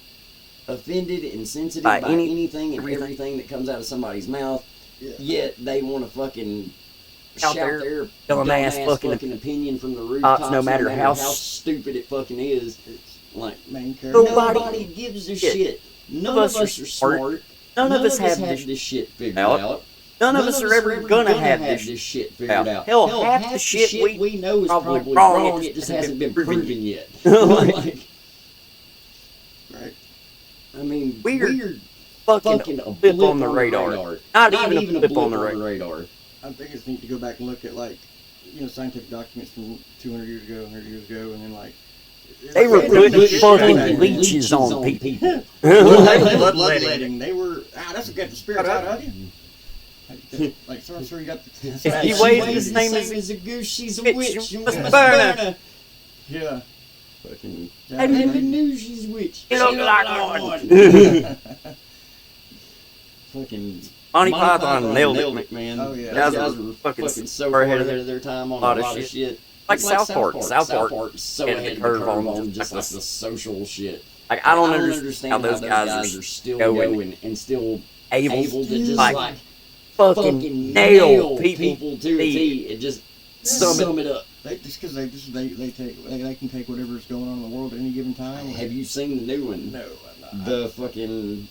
offended and sensitive by anything and everything that comes out of somebody's mouth. Yeah. Yet they want to fucking out shout there, their dumbass fucking opinion from the rooftops, no matter how stupid it fucking is. Like, nobody gives a shit. None of us are smart. None of us have this shit figured out. None of us are ever gonna have this shit figured out. Hell, half the shit we know is probably wrong. It just hasn't been proven yet. Right. I mean, we're fucking a blip on the radar. Not even a blip on the radar. I think it's neat to go back and look at scientific documents from 200 years ago, 100 years ago, and then like they were putting fucking leeches on people. Bloodletting. They were that's a good spirit out of you. Like so I'm sure you got the if he waves his name is a goose, she's a witch. You must burn her. Yeah. Fucking I never knew she's a witch. You look like one. Fucking Monty Python nailed it, man. Oh yeah. Guys were fucking so far ahead of their time on a lot of shit. Like South Park. South Park so ahead of the curve on just like the social shit. Like I don't understand how those guys are still going and still able to just like fucking nail people to a T and just sum it up. Just because they can take whatever's going on in the world at any given time. Have you seen the new one? No, I'm not. The fucking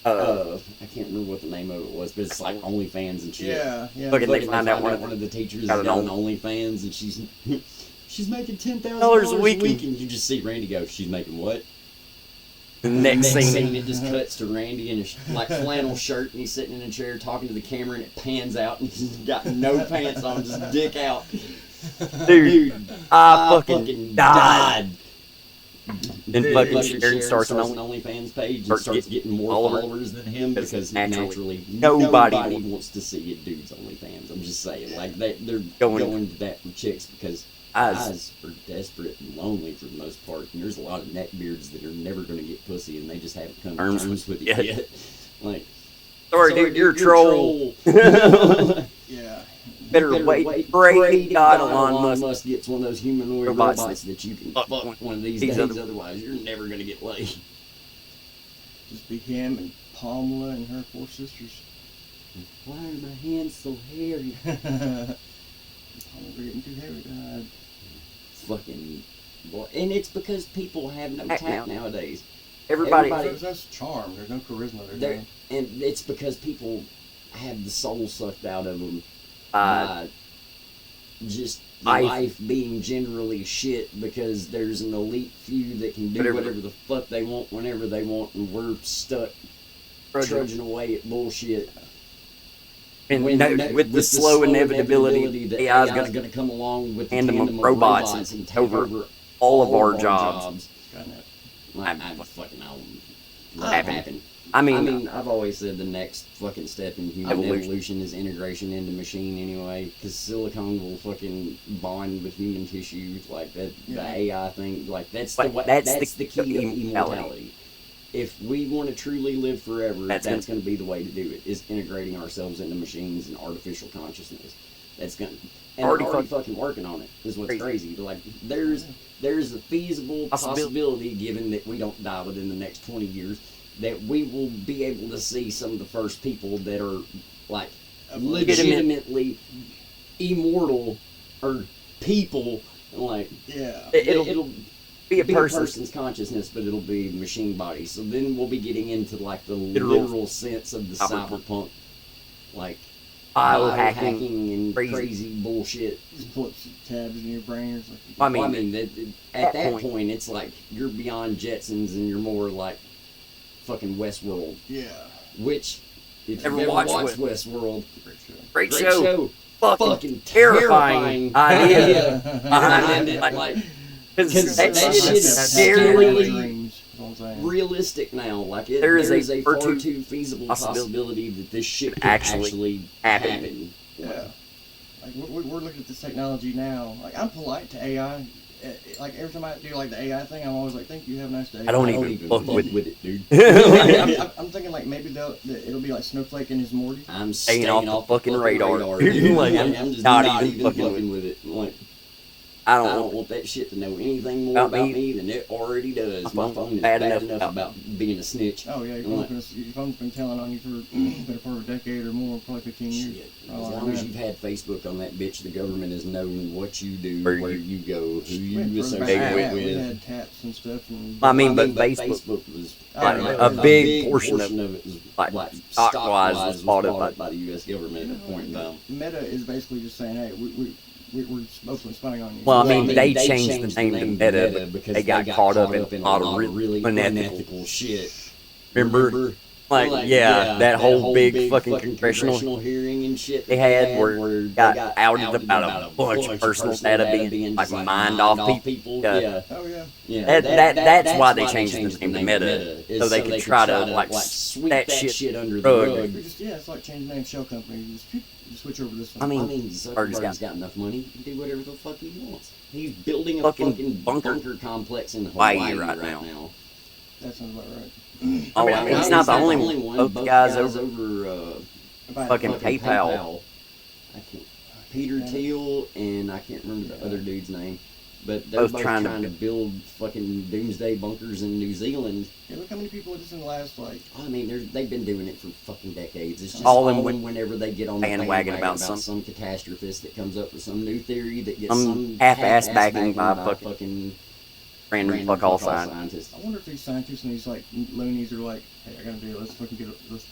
I can't remember what the name of it was, but it's like OnlyFans and shit. Yeah. Fucking they find out one of the teachers got is an on OnlyFans and she's making $10,000 a week, and you just see Randy go, she's making what? The next scene, scene, it just cuts to Randy in a like flannel shirt, and he's sitting in a chair talking to the camera, and it pans out, and he's got no pants on, just dick out. dude, I fucking died. Then Dude, fucking Erin starts an OnlyFans page and starts getting more followers than him because naturally nobody wants to see a dude's OnlyFans. I'm just saying, like they're going to that for chicks because guys are desperate and lonely for the most part, and there's a lot of neckbeards that are never going to get pussy, and they just haven't come to terms with it yet. Like, sorry, dude, you're a troll. Yeah. Better wait. Pray God Elon Musk gets one of those humanoid robots that you can fuck one of these days. Otherwise, you're never going to get laid. Just be him and Pamela and her 4 sisters. Why are my hands so hairy? Pamela getting too hairy to hide. Fucking boy. And it's because people have no tact nowadays. Everybody There's no charm. There's no charisma. And it's because people have the soul sucked out of them. Just life being generally shit because there's an elite few that can do whatever the fuck they want whenever they want, and we're stuck trudging away at bullshit. And with the slow inevitability that AI is going to come along with the tandem of robots and take over all of our jobs. I fucking know. Let it happen. I mean, I've always said the next fucking step in human evolution is integration into machine anyway, because silicone will fucking bond with human tissue, like that. The AI thing, like that's the key to immortality. If we want to truly live forever, that's going to be the way to do it. Is integrating ourselves into machines and artificial consciousness. That's going, and we're already fucking working on it. Is what's crazy. Like there's a feasible possibility, given that we don't die within the next 20 years. That we will be able to see some of the first people that are like legitimately immortal or people. Like it'll be a person's consciousness, but it'll be machine body. So then we'll be getting into like the literal sense of the cyberpunk, like biohacking and crazy bullshit. Just pull up some tabs in your brain or something. I mean, at that point, it's like you're beyond Jetsons and you're more like fucking Westworld. Yeah. Which, if you've ever watched Westworld, great show. Fucking terrifying idea behind it. Like, because that shit is scarily realistic now. Like, there is a far too feasible possibility that this shit could actually happen. Yeah. Like, we're looking at this technology now. Like, I'm polite to AI. Like every time I do like the AI thing, I'm always like, "Thank you, have a nice day." I don't even fuck with it, dude. I'm thinking like maybe it'll be like Snowflake and his Morty. I'm staying off the fucking radar. Like, I'm just not even fucking with it. Like, I don't want that shit to know anything more about me than it already does. My phone is bad enough about being a snitch. Oh yeah, your phone's been telling on you for the better part of a decade or more, probably 15 years. Shit. As long as you've had Facebook on that bitch, the government has known what you do, where you go, who you associate with. We had taps and stuff. But Facebook was like a big portion of it was like stock-wise was bought up by the U.S. government at a point in time. Meta is basically just saying, hey, we're openly spying on you. Well, I mean, they changed the name to Meta because they got caught up in a lot of really unethical shit. Remember? Like, that whole big fucking congressional hearing and shit they had where got outed about a bunch of personal data being like mined off people. Oh yeah. That's why they changed the name to Meta, so they could try to like sweep that shit under the rug. It's like changing the name Shell Company. Just switch over this one. I mean, Zuckerberg's got enough money. He can do whatever the fuck he wants. He's building a fucking bunker complex in Hawaii right now. That sounds about right. Oh, I mean, he's not the only one. Both guys over fucking PayPal. I can't. Peter Thiel and I can't remember the other dude's name. But they're both both trying to build fucking doomsday bunkers in New Zealand. Yeah, look how many people just in the last, like... I mean, they've been doing it for fucking decades. It's just all whenever they get on the bandwagon about some catastrophist that comes up with some new theory that gets some half-ass backing by fucking random fuck-all scientists. I wonder if these scientists and these, like, loonies are like, hey, I gotta do it, let's fucking get it, let's...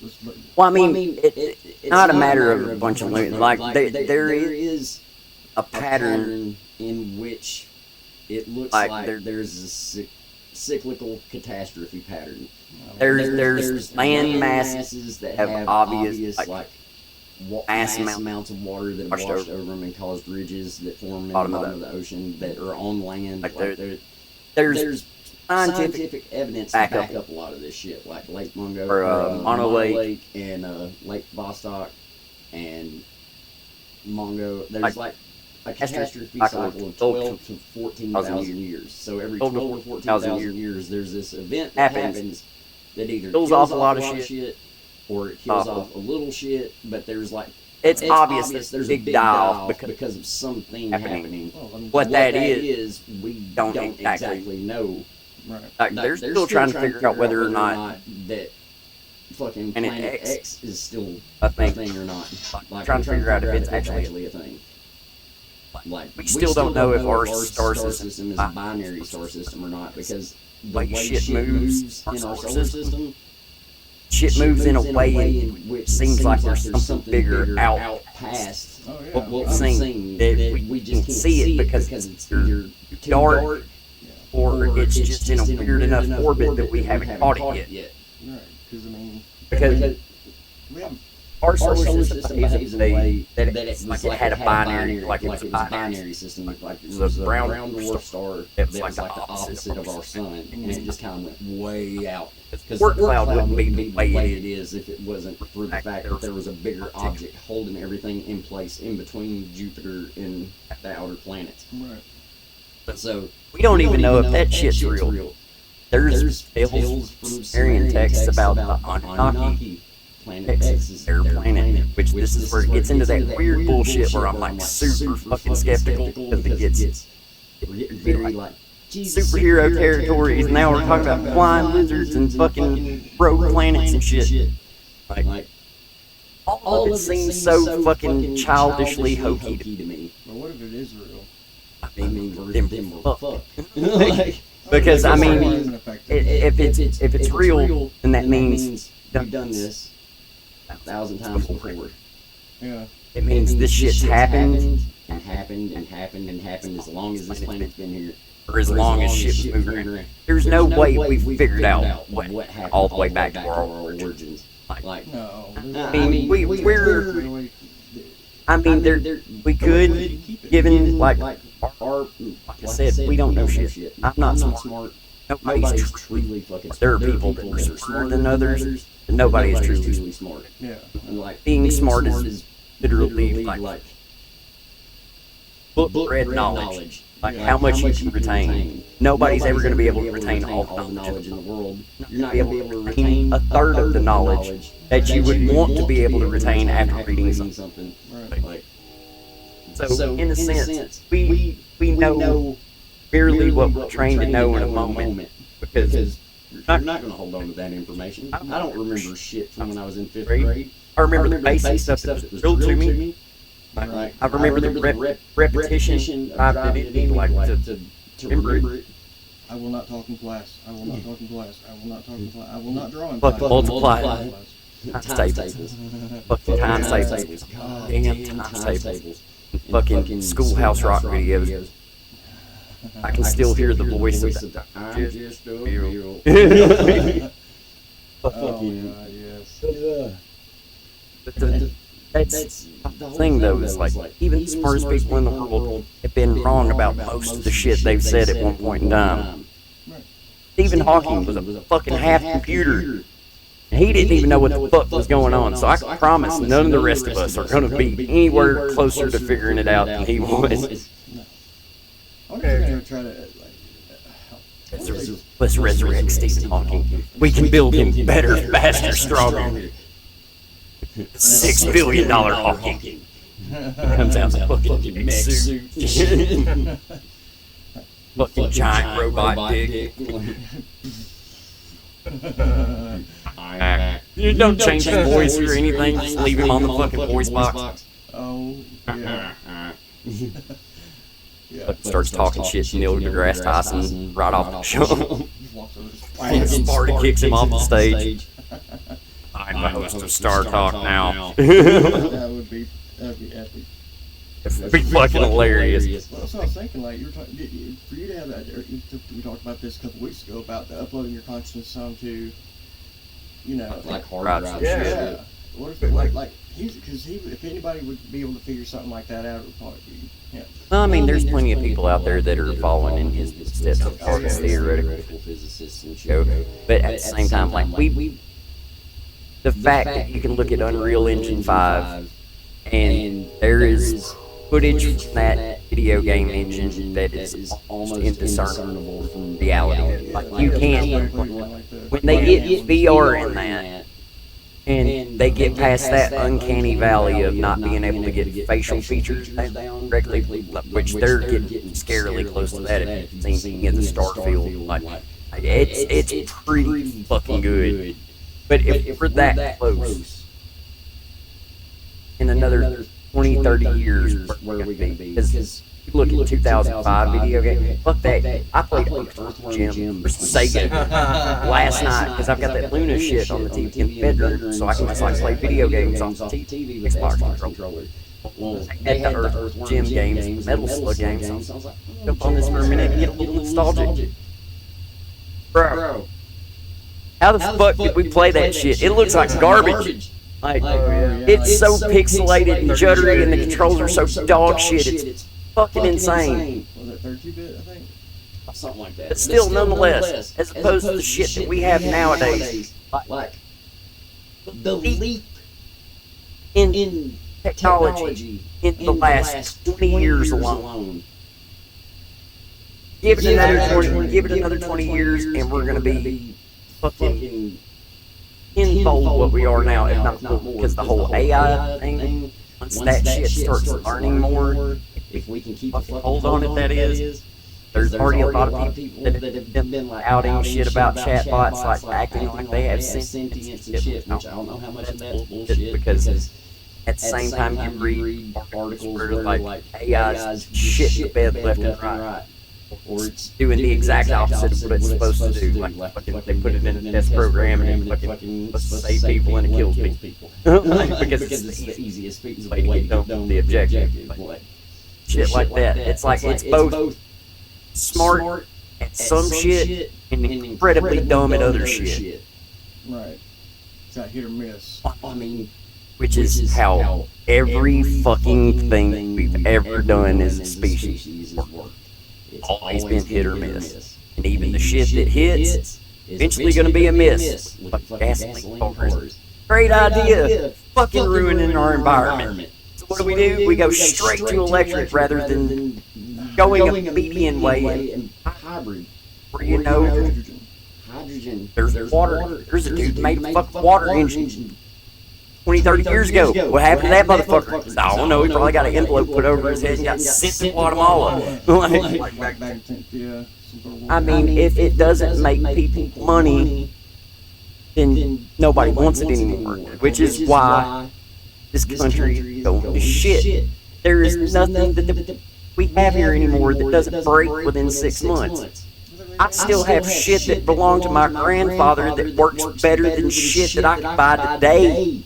Well, I mean, it's not a matter of a bunch of loonies. Like, there is a pattern in which... It looks like there's a cyclical catastrophe pattern. There's land masses that have obvious like mass amounts of water that have washed over them and caused ridges that form in the bottom of the ocean that are on land. Like there's scientific evidence to back up a lot of this shit, like Lake Mungo, Mono Lake, and Lake Vostok, and Mungo. There's like a catastrophe cycle of 12 to 14,000 years. So every 12 to 14,000 years, there's this event that happens that either kills off a lot of shit or it kills off a little shit, but there's like it's obvious there's a big die-off because of something happening. What that is, we don't exactly know. Right. Like, they're still trying to figure out whether or not that fucking Planet X is still a thing or not. Like, trying to figure out if it's actually a thing. Like we still don't know if our star system is a binary star system or not, because the way shit shit moves in our solar system, shit moves in a way in which seems like there's something bigger out past what we've seen. That we just can't see it because it's either too dark or it's just in a weird enough orbit that we haven't caught it yet. Right, because I mean, because we haven't. Our solar system behaves in a way that it like it had a binary, like it was a binary system, like it was a brown dwarf star that was like the opposite of our sun, and it just kind of went way out. Because work cloud wouldn't be the way it is if it wasn't for the fact that there was a bigger object holding everything in place in between Jupiter and the outer planets. Right. So we don't even know if that shit's real. There's tales from Sumerian texts about the Anunnaki. Planet X is their planet, which this is where it gets into that weird bullshit where I'm like super fucking skeptical because it gets very like superhero territories. Now we're talking about flying lizards and fucking rogue planets and shit. Like all of it seems so fucking childishly hokey to me. But what if it is real? I mean, them were fuck. Because I mean, if it's real, then that means we've done this 1,000 times before. Yeah. It means this shit's happened and happened and happened and happened as long as this planet's been here. Or as long as shit's moving around. There's no way we've figured out what happened all the way back to our origins. Like, no. I mean, we could, given like our, like I said, we don't know shit. I'm not smart. Nobody's truly fucking smart. There are people that are smarter than others, and nobody is truly smart. Yeah. And like being smart is literally like book-read knowledge. Like how much you can retain. Nobody's ever going to be able to retain all the knowledge in the world. You're not going to be able to retain a third of the knowledge that you would want to be able to retain after reading something. Right. Like, so in a sense, we know barely what we're trained to know in a moment, because you're not going to hold on to that information. I don't remember shit from when I was in 5th grade. I remember the basic stuff that was drilled to me. Right. I remember the repetition I didn't like to remember it. I will not talk in class. I will not talk in class. I will not talk in class. I will not draw in Fuck class. multiply. Times tables. Fucking times tables. Damn times tables. Fucking Schoolhouse Rock videos. I can still hear the voice of that. I'm just a mule. Oh, God, yes. But that's the thing, though, is like, even the smartest people in the world have been wrong about most of the shit they've said at one point in time. Right. Stephen Hawking was a fucking half computer, and he didn't even know what the fuck was going on, so I can promise none of the rest of us are going to be anywhere closer to figuring it out than he was. I'm going to try to, Let's resurrect Stephen Hawking. We can build him better, faster, stronger. $6 billion Hawking. Comes out in fucking mech suit. Fucking giant robot dick. You don't change his voice or anything, just leave him on the fucking voice box. Oh, yeah. Yeah. Starts talking shit to Neil deGrasse Tyson right off the show. Sparta kicks him off the stage. I'm the host of Star Talk now. That'd be epic. It'd be fucking hilarious. that's what I was thinking. Like you were talking, for you to have that. We talked about this a couple weeks ago about the uploading your consciousness onto, like hard Right. drive. Yeah. shit. What if like if anybody would be able to figure something like that out, it would probably be him. Well, I mean, there's plenty of people out there that are following in his steps as far as theoretical. physicists and Go. shit. But at the same time, like the fact that you can look at Unreal Engine 5 and there is footage from that video game engine that is almost indiscernible from reality. Like you can't, when they get VR in that, and they get past that uncanny valley of not being able to get facial features down correctly, which they're getting scarily close to that if you've seen in the Starfield. Like, it's pretty fucking good. But if we're that close, in another 20, 30 years, where are we going to be? Because you look at 2005 video game, fuck that. I played Earthworm Jim for Sega last night because I've got that Luna shit on the TV in the bedroom, so I can just like play video games on the TV Xbox controller. Well, they had the Earthworm Jim games, Metal Slug games, so I was like, jump on this for a minute and get a little nostalgic. Bro, how the fuck did we play that shit? It looks like garbage. Like, it's so pixelated and juddery and the controls are so dog shit, it's fucking insane. Was it 32-bit? I think. Something like that. But still, nonetheless, as opposed to the shit that we have nowadays, like the leap in technology in the last 20 years alone. Give it another 20 years, and we're gonna be fucking tenfold what we are now, if not more. Because the whole AI thing, once that shit starts learning more, if we can keep a hold on it, that is. There's already a lot of people that have been like outing shit about chatbots, like acting like they have sentience and shit, which I don't know how much of that's bullshit, because at the same time you read articles where like AI's shit the bed left and right. Or it's doing the exact opposite of what it's supposed to do. Like they put it in a test program and it fucking save people and it kills people. Because it's the easiest way to get done the objective. Shit like that. It's like it's both smart at some shit and incredibly dumb at other shit. Right. It's not hit or miss. I mean, which is how every fucking thing we've ever done as a species worked. It's always been hit or miss. And even the shit that hits, eventually gonna be a miss. Like gasoline cars. Great idea. Fucking ruining our environment. So what do? We go straight to electric rather than going a median way and hybrid. Where you know hydrogen. There's water. There's a dude made a fucking water engine 20, 30 years ago. What happened to that motherfucker? I don't know. He probably got an envelope put over his head and got sent to Guatemala. I mean, if it doesn't make people money, then nobody wants it anymore. Which is why this country is going to shit. There is nothing that we have here anymore that doesn't break within 6 months. I still have shit that belonged to my grandfather that works better than shit that I can buy today.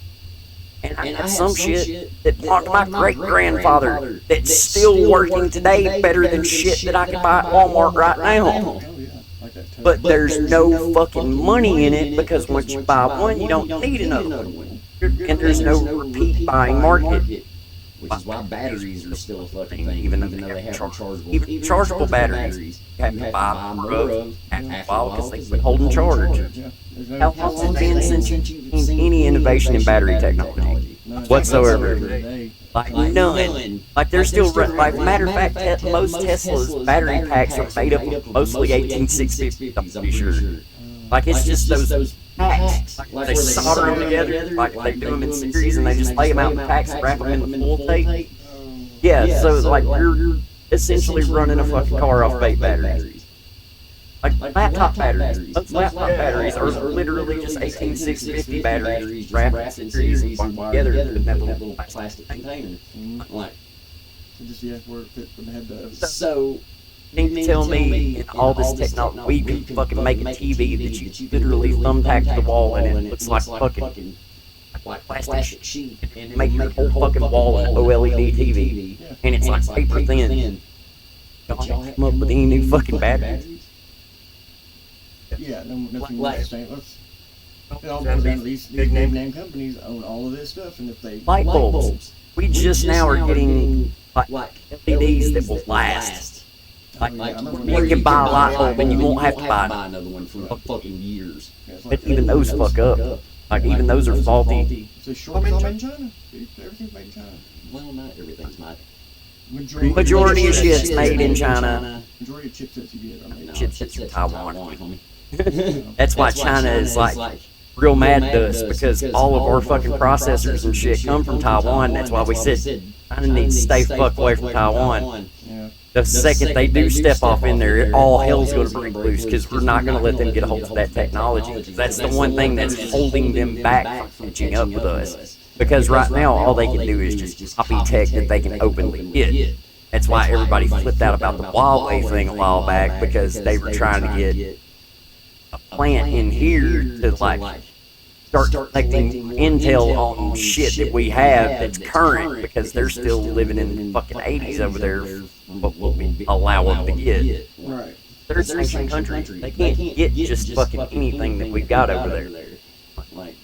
And I have some shit that belonged to my great-grandfather that's still working today better than shit that I can buy at Walmart right now. But there's no fucking money in it because once you buy one, you don't need another one. And there's no repeat buying market. Which is why batteries are still a fucking thing, even though they have even chargeable batteries. You have to buy more of after a while because they quit holding charge. How long has it been since you've seen any innovation in battery technology whatsoever? Like none. Like they're still like matter of fact, most Tesla's battery packs are made up of mostly 18650s. I'm pretty sure. Like it's just those packs. Like they solder them together, like they do them in series, and they just lay them out in packs and wrap them in the full tape. Yeah, so like you're essentially running a fucking car off fake batteries. Like laptop batteries. Most laptop batteries are literally just 18650 batteries wrapped in series and bunched together in that little plastic container. Like, so. You mean to tell me in all this technology we can fucking make a TV that you literally thumbtack to the wall and it looks like fucking like plastic sheet and make your whole fucking wall an OLED TV and it's like paper thin. Y'all come up with any new fucking batteries? Yeah, nothing like stainless. It all goes down to these big name companies own all of this stuff, and if they Light bulbs. We just now are getting like LEDs that will last. Like you can buy a light bulb and you won't have to buy another one for fucking years. But even those fuck up. Like even those are faulty. It's a short made in China. Everything's made in China. Well, not everything's made. Majority of shit's made in China. Majority of chipsets you get are made in Chipsets from Taiwan. That's why China is like real mad at us, because all of our fucking processors and shit come from Taiwan. That's why we said China needs to stay fuck away from Taiwan. Yeah. The second they do step off in there, all hell's going to break loose, because we're not going to let them get a hold of that technology. That's the one thing that's holding them back from catching up with us. Because right now, all they can do is just copy tech that they can openly get. That's why everybody flipped out about the Huawei thing a while back, because they were trying to get a plant in here to like start collecting intel on shit that we have that's current, because they're still living in the fucking 80s over there, what we allow them to get. Right. Third sanctioned country, they can't get just fucking anything that we've got over there. Like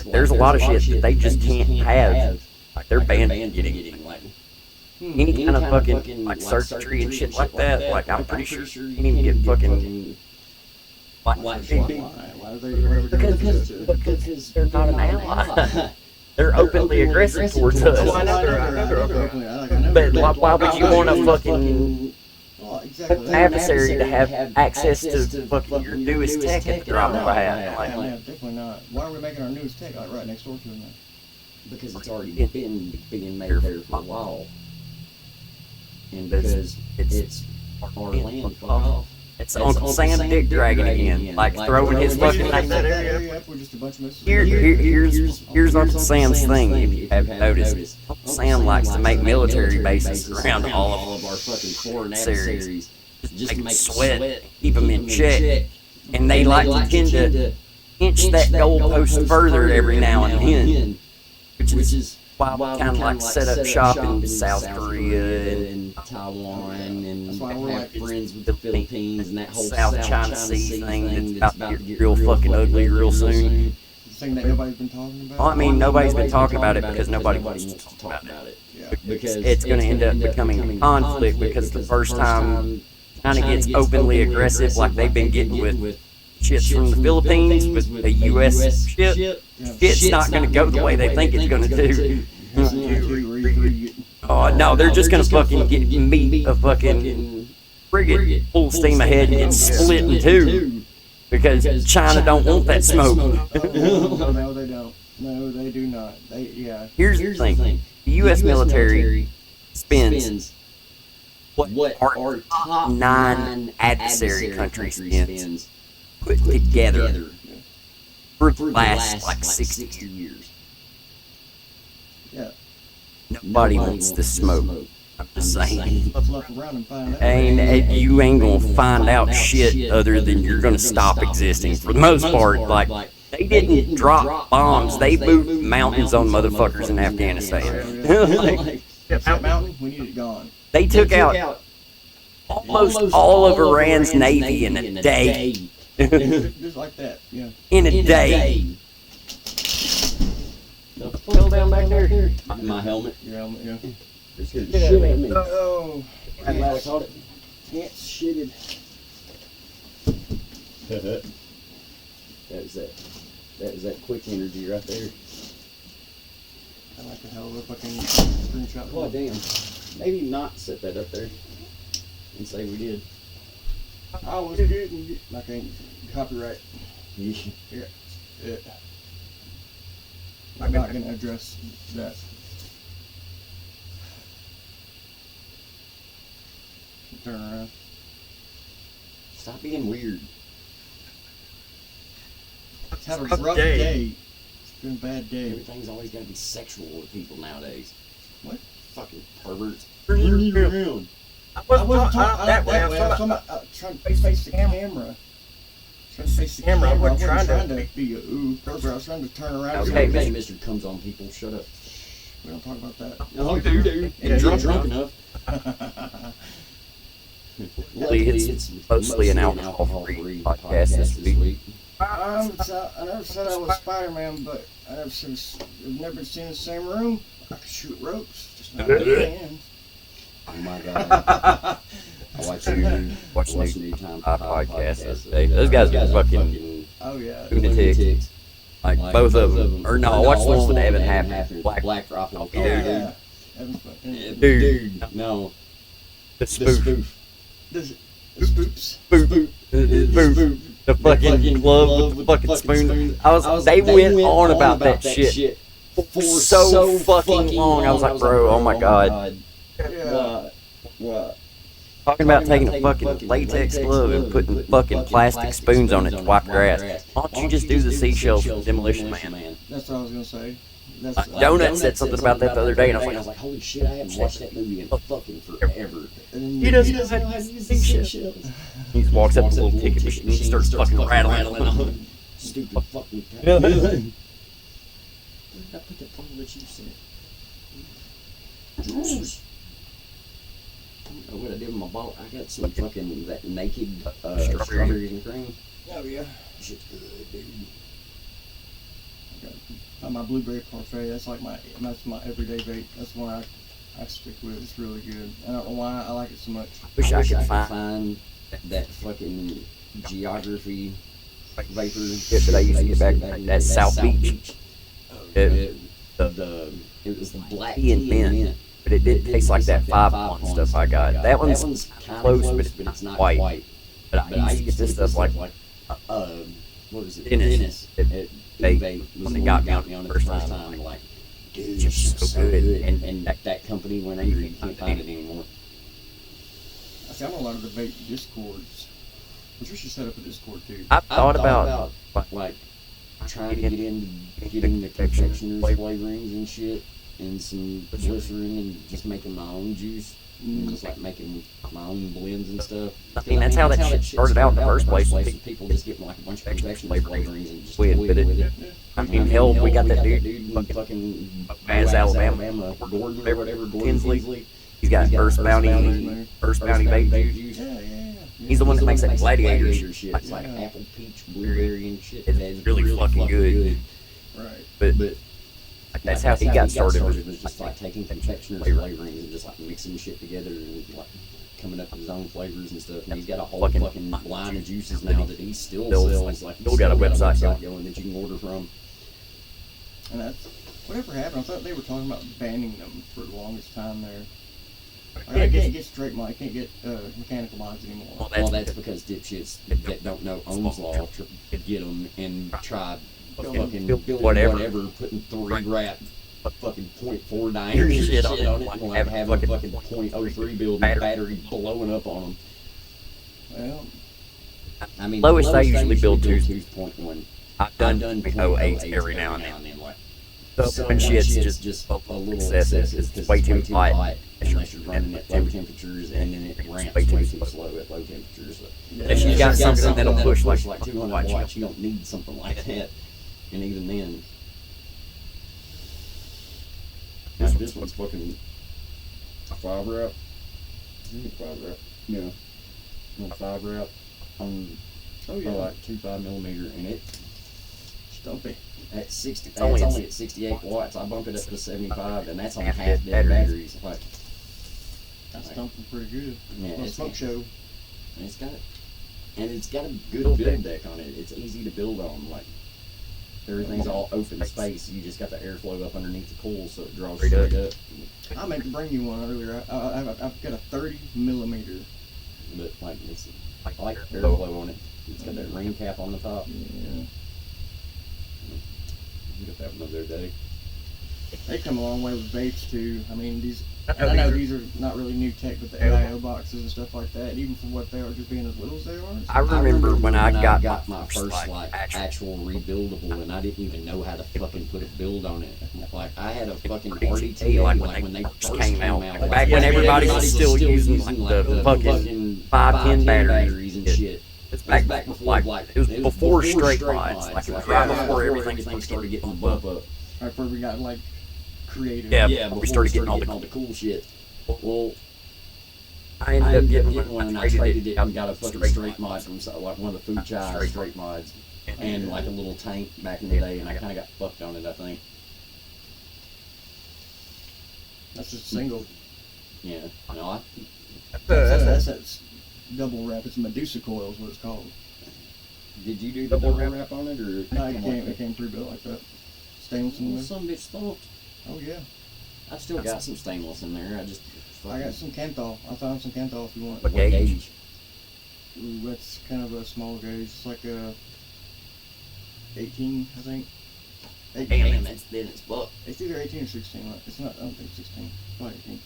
there's a lot of shit that they just can't have. Like they're banned from getting like any kind of fucking like circuitry and shit like that. Like I'm pretty sure you can even get fucking Why are they? Because they're not an ally. They're openly aggressive towards us. Oh, I know they're openly. But why would you want a fucking adversary to have access to fucking your newest tech at the drop of a hat? Yeah, definitely not. Why are we making our newest tech like right next door to them? Because it's already been being made there for a while, and because it's our land. Fuck off. It's Uncle Sam Dick Dragon again, like throwing his fucking name. Here's Uncle Sam's thing, if you haven't noticed. Uncle Sam likes to make military bases around all of our fucking foreign adversaries. Just make them sweat, keep them in check. And they like to tend to inch that goalpost further every now and then, which is why we kind of like set up shop in South Korea and Taiwan, and have friends with the Philippines and that whole South China Sea thing that's about to get real fucking ugly real soon. Thing that nobody's been talking about? Well, I mean, nobody's been talking about it because nobody wants to talk about it. Because it's going to end up becoming a conflict, because the first time China gets openly aggressive like they've been getting with ships from the Philippines, with the U.S. ship, it's not going to go the way they think it's going to do. Oh, no, they're just going to fucking meet a fucking frigate full steam ahead and get split in two, because China don't want that smoke. No, they don't. No, they do not. Here's the thing. The U.S. military spends what our top 9 adversary countries spends put together for the last like 60 years. Yeah. Nobody wants the smoke. I'm just saying. Let's look around and find out. And you ain't gonna find out shit other than you're gonna stop existing for the most part. Like they didn't drop bombs; they moved mountains on motherfuckers in Afghanistan. That mountain, we need it gone. They took out almost all of Iran's navy in a day. Just like that, yeah. In a day. Fell down back there. My helmet. Your helmet, yeah. Just hear the shit at me. Oh, I'm glad I caught it. Ants shitted. That was that quick energy right there. I like the hell of a fucking screenshot. Oh damn. Maybe not set that up there and say we did. I was getting like a copyright. Yeah. Yeah. I'm not gonna address that. Turn around. Stop being weird. It's had a rough day. It's been a bad day. Everything's always gotta be sexual with people nowadays. What? Fucking perverts. I wasn't talking that way. I was trying to face the camera. Trying to face the camera. I wasn't trying to be a pervert. I was trying to turn around. Okay, Mr. Comes on people. Shut up. We don't talk about that. No, you do. Yeah, You're drunk enough. Luckily, it's mostly an alcohol-free podcast this week. I never said I was Spider-Man, but I've never seen the same room. I could shoot ropes, just not with hands. Oh my god. I watched New Time podcast this day. Those guys are fucking Oh yeah. lunatics. Like both of them. Or no, I watched the one with Evan Happen. Black Rifle. Yeah. Dude, no. The spoof. The spoops. Spoof. The fucking glove with the fucking spoon. They went on about that shit for so fucking long. I was like, bro, oh my god. Yeah. What? Talking about taking a fucking latex glove and putting fucking plastic spoons on it to wipe your ass. Why don't you just do the seashells from Demolition Man? That's what I was gonna say. Donut said something about that the other day, and I was like, holy shit, I haven't watched that movie in fucking forever. He doesn't know how to use seashells. He just walks up to the little ticket machine and starts fucking rattling on. Stupid fucking cat. Yeah. Where did I put that bottle that you said? I don't know what I did with my bottle. I got some fucking that naked strawberries and cream. Oh yeah. Shit's good, dude. My blueberry parfait. That's my everyday vape. That's the one I stick with. It's really good. I don't know why I like it so much. Wish I could find that fucking geography vapor shit that I used to get back at South Beach. It was the black tea and mint. But it did taste like that 5-1 stuff I got. That one's close, but it's not white. But I used to get this stuff like what was it? N.S.o.S. When they got me on it the first time. Like, dude, it's so good. And that company went angry. You can't find it anymore. I'm on a lot of the vape discords. We should set up a Discord too. I thought about like trying to get into getting the confectioner's flavorings and shit, and some glycerin, and just making my own juice, and just like making my own blends and stuff. I mean, that's how that shit started out in the first place. People just getting like a bunch of confectioner's flavorings and just with it. I mean, hell, we got that dude in fucking Alabama, Gordon or whatever, Gordon Tinsley. He's got First Bounty vape juice. Yeah. He's the one that makes that gladiator shit. It's like apple, peach, blueberry, and shit. It's really fucking good. Right. But that's how he got started. It was just like taking confectioner's flavorings and just like mixing shit together and like coming up with his own flavors and stuff. And he's got a whole fucking line of juices now that he still sells. Like, he's still got a website going that you can order from. And that's whatever happened. I thought they were talking about banning them for the longest time there. I can't get straight mod. I can't get mechanical mods anymore. Well, that's because dipshits that don't know Ohm's law get them and try fucking build whatever, putting 3 wrap fucking .4 diameter shit on it, and like having a fucking .03 build and battery blowing up on them. Well, I mean, lowest I usually build 2.1. I've done .08 every now and then. So when shit's just a little excessive, it's way too hot. Unless you're running at low temperatures, and then it ramps way too slow at low temperatures. If you got something that'll push like 200 watts, you don't need something like that. And even then, this one's fucking a 5 wrap. 5 wrap. Yeah. 5 wrap on like 2.5mm, and it's stumpy. At 60, it's only at 68 watts. I bump it up to 75, and that's on half dead batteries. Like, that's stumping pretty good. Yeah, it's smoke show. And it's got a good build deck on it. It's easy to build on. Like, everything's all open space. You just got the airflow up underneath the coil, so it draws straight up. I meant to bring you one earlier. I've got a 30mm. But like, it's like airflow on it. It's got that ring cap on the top. Yeah. You got that one the other day. They come a long way with vapes too. I mean, I know these are not really new tech, but the AIO boxes and stuff like that, even for what they are, just being as little as they are. I remember when I got my first like actual rebuildable, and I didn't even know how to fucking put a build on it. Like, I had a fucking RDT like when they first came out. Back when everybody was still using like the fucking 510 batteries and shit. It's back before like it was before straight lines. Like, it was right before everything started getting the bump up. Right before we got like creative. Yeah, before we started getting all the cool shit. Well, I ended up getting one and I traded it and got a fucking straight mod from like one of the food chai straight mods. And like a little tank back in the day, and I kind of got fucked on it, I think. That's just a single. Yeah, no, That's that double wrap. It's Medusa coil is what it's called. did you do the double wrap on it, or? No, it came pre-built like that. Stainless in there. Some bitch thumped. Oh yeah. I've still got some stainless in there. I got some Kanthal. I found some Kanthal if you want. What gauge? Ooh, that's kind of a small gauge. It's like a 18, I think. 18. Damn, that's thin as fuck. It's either 18 or 16. It's not. I don't think 16. Probably 18.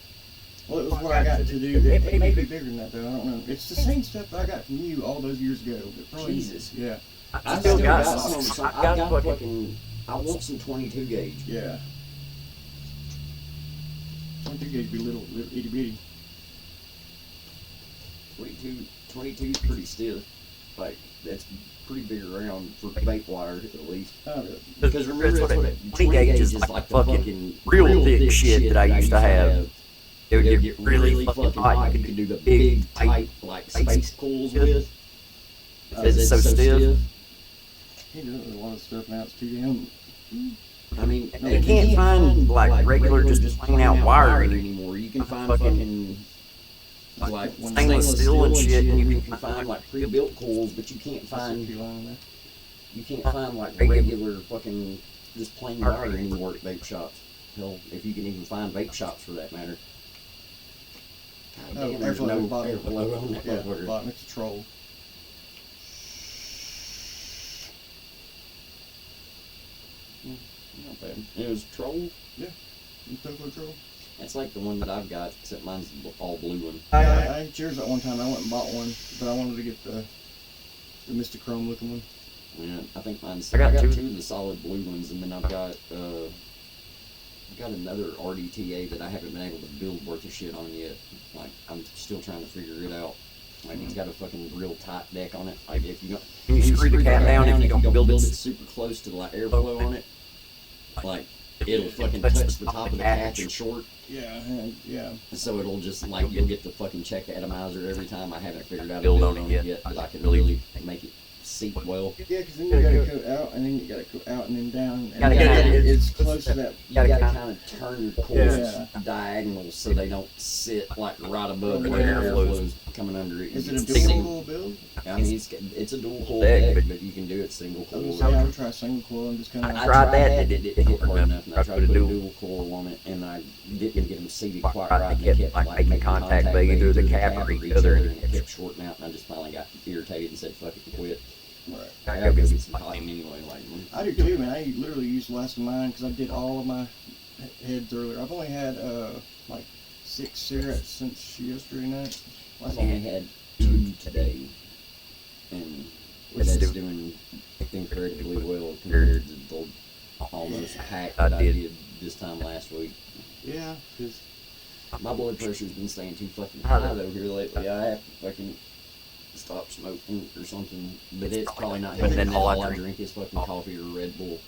Well, it was what I got to do. It may be bigger than that though. I don't know. It's the same stuff I got from you all those years ago. Jesus. Yeah. I still got some. I got fucking. I want some 22 gauge. Yeah. 22 gauge be little itty bitty. 22 is pretty stiff. Like, that's pretty big around for vape wire, at least. Because remember, that's what 20 gauge is like the fucking real thick shit that I used to have. It would get really fucking hot. You could do the big, tight, like, space cools with. Because it's so stiff. He does a lot of stuff now. It's too damn. I mean, You can't find like regular just plain out wire anymore. You can find fucking like stainless steel and shit. You can find like pre-built coils, but you can't find like regular fucking just plain wire anymore at vape shops. Hell, if you can even find vape shops for that matter. God damn, there's no airflow on that motherfucker. Bottom, it's a troll. Not bad. It was troll. Yeah, you took a troll. That's like the one that I've got, except mine's all blue one. I cheers that one time. I went and bought one, but I wanted to get the Mr. Chrome looking one. Yeah, I think mine's. I got two of the solid blue ones, and then I've got another RDTA that I haven't been able to build worth of shit on yet. Like, I'm still trying to figure it out. Like, it's got a fucking real tight deck on it. Like, if you don't, You screw the cat down if you don't build it super close to the like airflow on it, like it'll fucking touch the top of the cap and short. Yeah, yeah. So it'll just like you'll get the fucking check atomizer every time. I haven't figured out how to Build build on on it it yet. yet, but I can really make it seat well. Yeah, because then you gotta go out, and then you gotta go out and then down. And Gotta it's close to that. You gotta kind of turn your coils Yeah. diagonal so they don't sit like right above where airflow's coming under it. Is You it a can dual see- coil build? I mean, it's a dual coil Deck, deck, but you can do it single I coil. would try single coil and just kind of. I tried that, and it didn't hit hard enough, and I tried to put a dual. dual coil on it, and I didn't get them seated quite Right, right. they They kept, kept like, making contact big either the cap or each other, and and it kept shorting out, and I just finally got irritated and said, "Fuck it, and quit." Right. I gotta go get some cotton anyway. Like, I do too, man. I literally used the last of mine because I did all of my heads earlier. I've only had like 6 cigarettes since yesterday night. I only had 2 today, and that's doing incredibly well compared to the almost hack that I did this time last week. Yeah, because My blood pressure's been staying too fucking high though here lately. I have to fucking stop smoking or something, but it's probably not But helping. then All I drink is fucking coffee or Red Bull.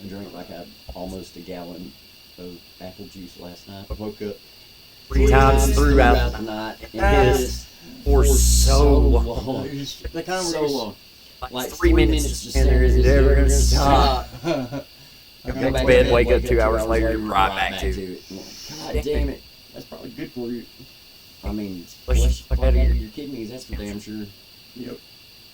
I drank like almost a gallon of apple juice last night. I woke up 3 times throughout the night and Yes. just for so long. they kind of So long. Like 3 minutes, just and there is sitting never there gonna just stop. Go Go back to bed, to wake up 2 hours later, right back to it. God damn it. That's probably good for you. I mean, Flush flush the fuck out out of your kidneys, that's for damn sure. Yep.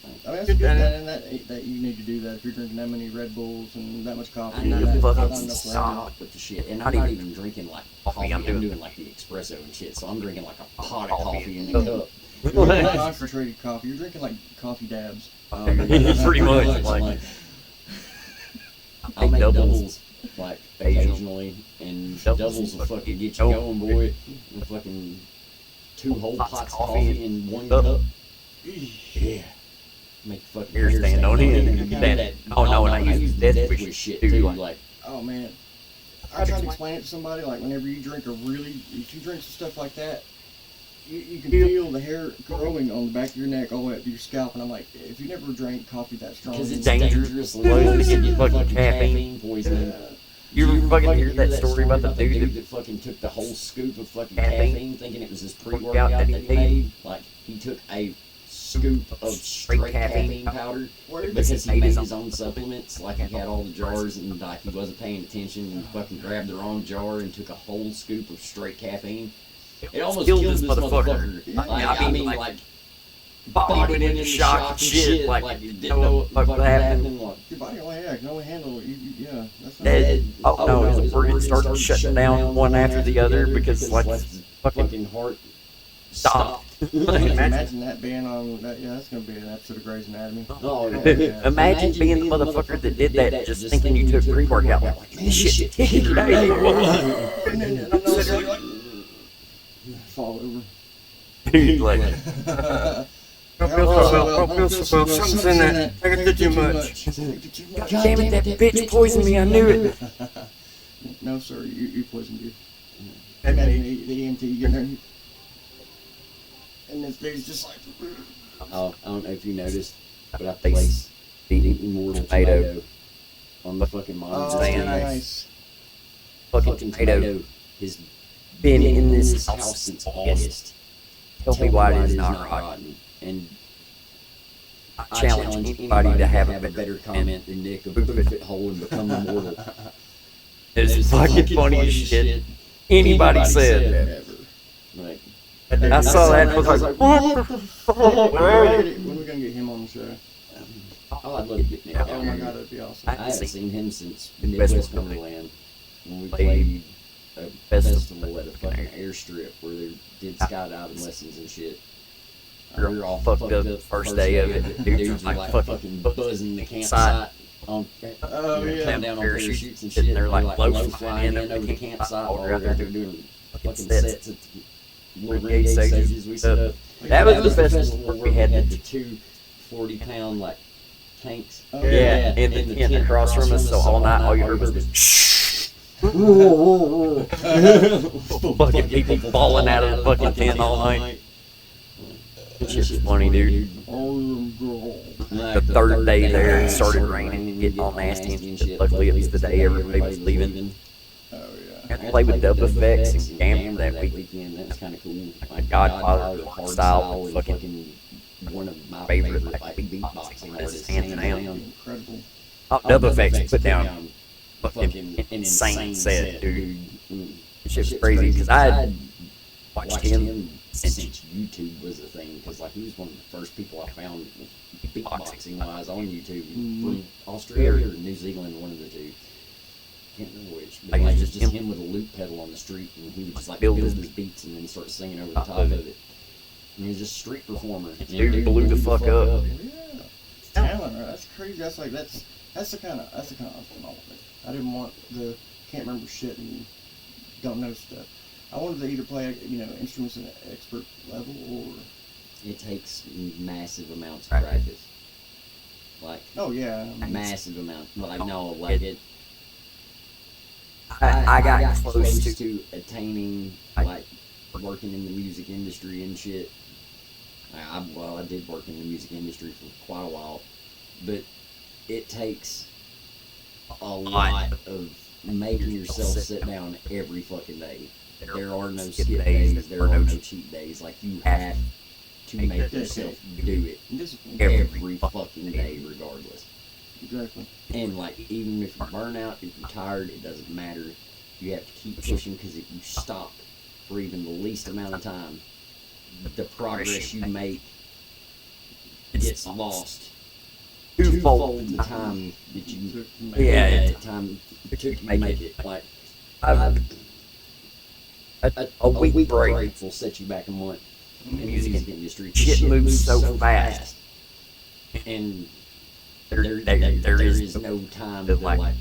I mean, that's good that you need to do that if you're drinking that many Red Bulls and that much coffee. I need and to that, fucking not enough for stop with the shit. And I'm not even drinking like coffee. I'm doing- doing like the espresso and shit. So I'm drinking like a pot of coffee in a cup. You're drinking concentrated coffee. You're drinking like coffee dabs. Pretty much, like- I'll make doubles. doubles like occasionally, and doubles will fucking get you going, boy. And fucking 2 whole pots of coffee in 1 cup. Yeah. Make the fucking Hair hair stand on end. end. And do That- that. oh, no, and I use Death Death Wish Wish shit too, too. like- Like, Oh man, I try to explain it to somebody. Like whenever you drink if you drink some stuff like that, you can feel the hair growing on the back of your neck all the way up to your scalp. And I'm like, if you never drank coffee that strong, because it's dangerous. dangerously Loads low to to get get fucking fucking caffeine caffeine poisoning. You ever fucking hear that story about the dude that fucking took the whole scoop of fucking caffeine thinking it was his pre-workout that he made? Like, he took a scoop of straight caffeine powder because he made his own supplements. Like, he had all the jars and, like, he wasn't paying attention and fucking grabbed the wrong jar and took a whole scoop of straight caffeine. It almost killed this motherfucker. Yeah. Like, I mean, like body went into shock and shit. Like, you didn't know what the fuck was happening. Your body can only handle it. Yeah, that's not his organs started shutting down one after the other because, like, fucking heart stopped. Imagine that being on that. Yeah, that's gonna be an episode of Grey's Anatomy. Oh, yeah. Imagine being the motherfucker that did that, just thinking you took pre-workout. Like, this shit, fall over. Dude, like, something's in that. I got too much. God damn it, that bitch poisoned me. I knew it. No, sir, you poisoned you. And then the EMT get there. And this dude's just like. Oh, I don't know if you noticed, but I placed the immortal tomato on the fucking monitor. Oh, nice. Fucking tomato has been in this house since August. Tell me why it is not rotten. And I challenge anybody to have a better comment than Nick of Proof It Whole and Become Immortal. It's fucking funny as shit. Anybody said. Like, I saw that and I was like, what the fuck? When are we gonna get him on the show? Oh, I'd love to get Nick. Oh my god, that'd be awesome. I haven't seen him since Midwest Wonderland when we played a festival at a fucking airstrip where they did skydiving lessons and shit. We were all fucked up the first day of it. Dudes were like fucking buzzing the campsite on coming down on parachutes and shit. They're like low flying in over the campsite while we're out there doing fucking sets at the little ring gauge stages we set up. That was the festival where we had the two 40-pound like tanks. Yeah, in the tent across from us, so all night all you heard was shh. Fucking people falling out of the fucking tent all night. It's just funny, dude. The third day there, it started raining and getting all nasty and shit. Luckily, it was the day everybody was leaving. Oh yeah. Got to play with dub effects and gamble that week. weekend. That was kind of cool. Like Godfather style, fucking one of my favorite like beatboxing artists, hands down. Incredible. Dub effects put down fucking insane set, dude. Shit was crazy because I had watched him since YouTube was a thing. Because like he was one of the first people I found beatboxing wise on YouTube from Australia or New Zealand, one of the two. Can't remember which. But like just him with a loop pedal on the street, and he would just like build his beats and then start singing over the top of it. And he was just a street performer. Dude blew the fuck up. Yeah. Talent, right? That's crazy. That's the kind of awesome I want. I didn't want the can't remember shit and don't know stuff. I wanted to either play instruments at an expert level or. It takes massive amounts of practice. Like. Oh yeah. Massive amounts. Like no, like it. I got close to attaining like working in the music industry and shit. I did work in the music industry for quite a while, but it takes a lot of making yourself sit down every fucking day. There are no skip days. There are no cheat days. Like you have to make yourself do it every fucking day, regardless. Exactly. And like even if you burn out, if you're tired, it doesn't matter. You have to keep pushing because if you stop for even the least amount of time, the progress you make gets lost. Twofold the time that you time it took to make it. Like a week break will set you back a month in the music industry. Shit moves so fast, and there is no time to like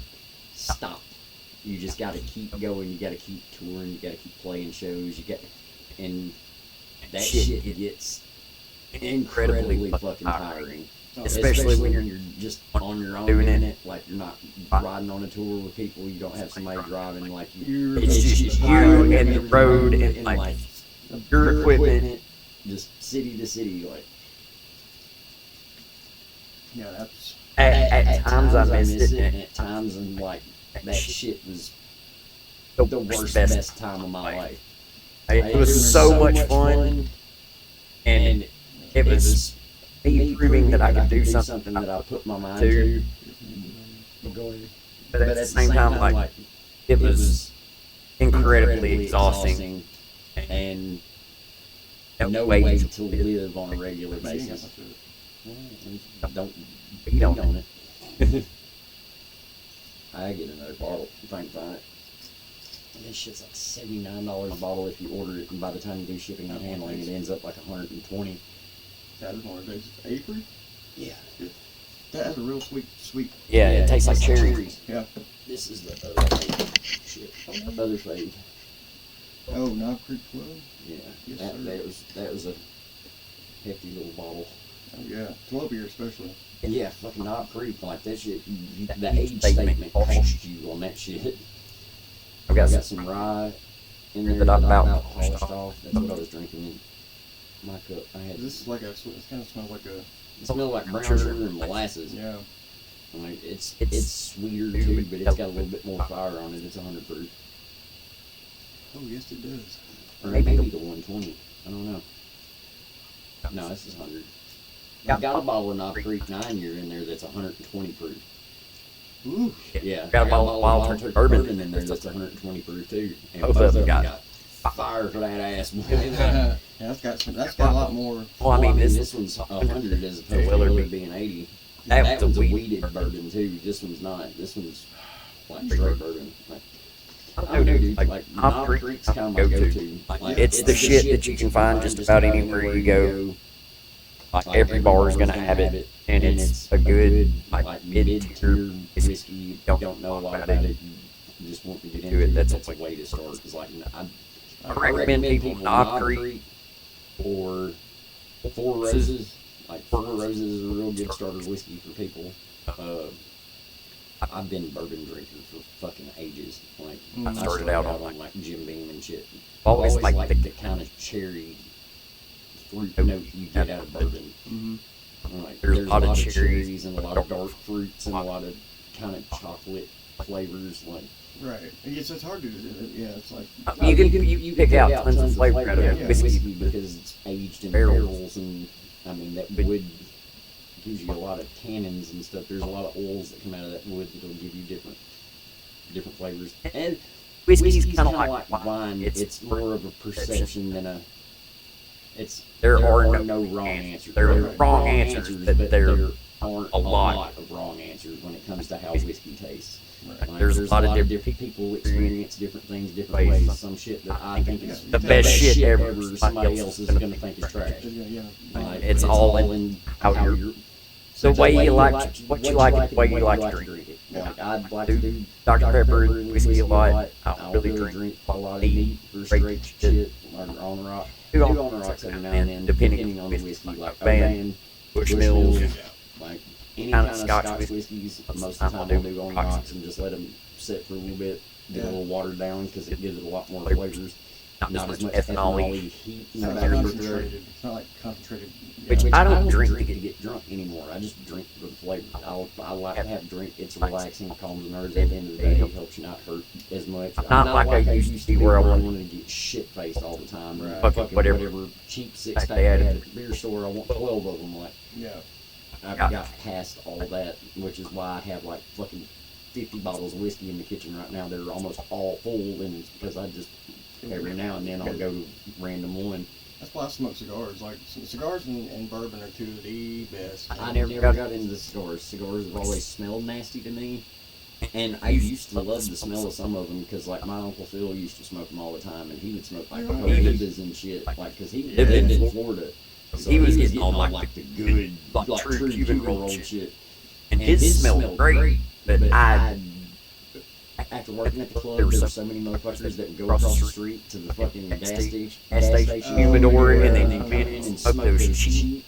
stop. You just got to keep going. You got to keep touring. You got to keep playing shows. And that shit gets incredibly fucking tiring. Especially when you're just on your own doing it. Like you're not riding on a tour with people. You don't have somebody driving. Like it's just you and the road and like your equipment, just city to city. Like Yeah, that's. At times I missed it. And at times I'm like, that shit was the worst, best time of my life. It was so much fun, and it was me proving that I could do something that I put my mind to. Go ahead. But at the same time, like, it was incredibly exhausting, and no way to live on a regular basis. Don't beat on it. I get another bottle if I can find it. This shit's like $79 a bottle if you order it, and by the time you do shipping and handling, it ends up like $120. That is one of those. April? Yeah. That has a real sweet. Yeah, it tastes like cherries. Yeah. This is the other shit. Other fave. Oh, Knob Creek Club? Yeah. Yes, that was a hefty little bottle. Oh, yeah. 12 year especially. Yeah, fucking Knob Creek, like that shit. The age statement cost you on that shit. I've got some rye in there that I about polished off. That's what I was drinking in my cup. I had. This is like it kind of smells like a. It smells like brown sugar and molasses. Yeah. I mean, it's sweeter too, but it's got a little bit more fire on it. It's 100 proof. Oh yes, it does. Or maybe the 120. I don't know. No, this is 100. I've got a bottle of Knob Creek 9-year in there that's 120 proof. Ooh. Yeah. Got a bottle of Wild Turkey bourbon in there that's 120 proof too. And both of them got fire for that ass. Yeah, that's got a lot more. Well, I mean, this one's 100 as opposed to Willard being 80. That one's a weeded bourbon too. This one's not. This one's like straight bourbon. Like, I don't know, dude. Like Knob Creek's kind of my go-to. Like, it's the shit that you can find just about anywhere you go. Like every bar is gonna have it, and it's a good like mid-tier whiskey. You don't know a lot about it. You just want to get into it. That's a way to start. Cause like I recommend people Knob Creek or Four Roses. Like Four Roses is a real good starter whiskey for people. I've been bourbon drinker for fucking ages. Like I started out on like Jim Beam and shit. Always like the kind of cherry fruit note you get out of bourbon. Like, there's a lot of cherries and a lot of dark fruits and a lot of kind of chocolate flavors. Like right, it's hard to do. Yeah, it's like you pick out tons of flavor out of whiskey because it's aged in barrels, and I mean that wood gives you a lot of tannins and stuff. There's a lot of oils that come out of that wood that'll give you different flavors. And whiskey's kind of like wine. It's more of a perception than a. There are no wrong answers. There are wrong answers, but there aren't a lot of wrong answers when it comes to how whiskey tastes. Right. Like, there's a lot of different people experience different things different ways. Some shit that I think is the best shit ever, somebody else is going to think is trash. Like, it's all in how you're. The way you like, what you like, the way you like to drink it. Like, I'd like to do Dr. Pepper and whiskey a lot. I I'll really drink a lot of neat or straight shit, or on rock. Do on the rocks every now and then, depending on the whiskey, like Band, Bushmills, like any kind of Scotch whiskeys. Most of the time I'll do on the rocks and just let them sit for a little bit, get a little watered down because it gives it a lot more flavors. Not as much ethanol heat. It's not concentrated. It's not like concentrated. Which I don't drink to get drunk anymore. I just drink for the flavor. I like to have a drink. It's relaxing, calms the nerves at the end of the day. It helps you not hurt as much. Not like I used to be where I wanted to get shit faced all the time. Right. Fucking whatever cheap 6-pack they had at the beer store. I want 12 of them. Like, yeah. I've got past all that, which is why I have like fucking 50 bottles of whiskey in the kitchen right now. They're almost all full, and it's because I just every now and then I'll go to random one. That's why I smoke cigars. Like cigars and bourbon are two of the best. I never got into cigars. Cigars have always smelled nasty to me, and I used to love the smell of some of them because like my Uncle Phil used to smoke them all the time, and he would smoke like Cobibas and shit, like because he lived in Florida. So he was getting all like the good, like true Cuban roll shit, and his smelled great. But after working at the club, there were so many motherfuckers that would go across the street to the fucking gas station humidor, and then they come in and smoke those cheap,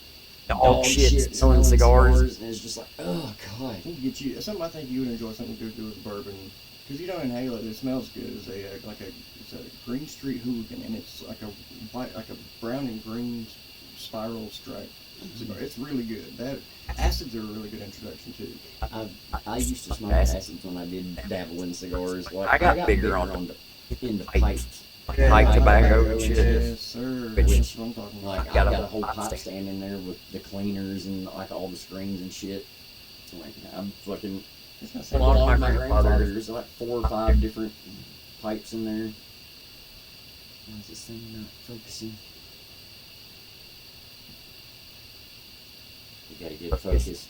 dog shit smelling cigars, and it's just like, oh god. Get you something. I think you would enjoy something to do with bourbon because you don't inhale it. It smells good. It's a Green Street Hooligan, and it's like a brown and green Spiral Strike cigar. It's really good. That acids are a really good introduction too. I used to smoke acids when I did dabble in cigars. Like, I got bigger on into pipes. Pipe tobacco and shit. Yes, sir. That's what I'm talking about. Like, I got a whole pipe stand in there with the cleaners and like all the screens and shit. Like, I'm fucking. A lot of my grandfather, there's like 4 or 5 different pipes in there. Why is this thing not focusing? You gotta get focused.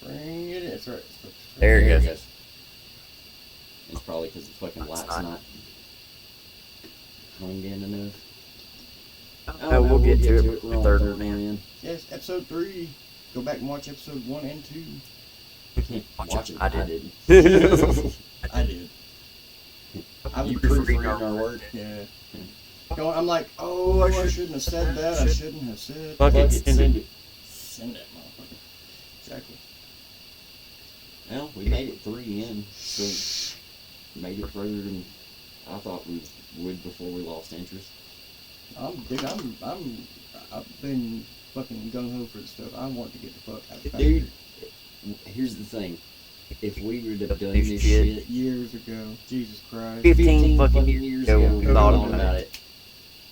Bring it in. That's right. There it goes. It's probably because the fucking light's not honed in enough. Oh, we'll get to it. We're on Third third man. one in. Yes, episode 3. Go back and watch episode 1 and 2. Watch it. I I did. didn't. I did. I You was proofreading our work. Yeah. I'm like, oh, I shouldn't have said that. I shouldn't have said. Fuck it, Send it. Send that motherfucker. Exactly. Well, we made it 3 in, so made it further than I thought we would before we lost interest. I've been fucking gung ho for this stuff. I want to get the fuck out of the Dude, here's the thing. If we would have done this shit years ago, Jesus Christ. 15 fucking years ago, we we thought thought about it.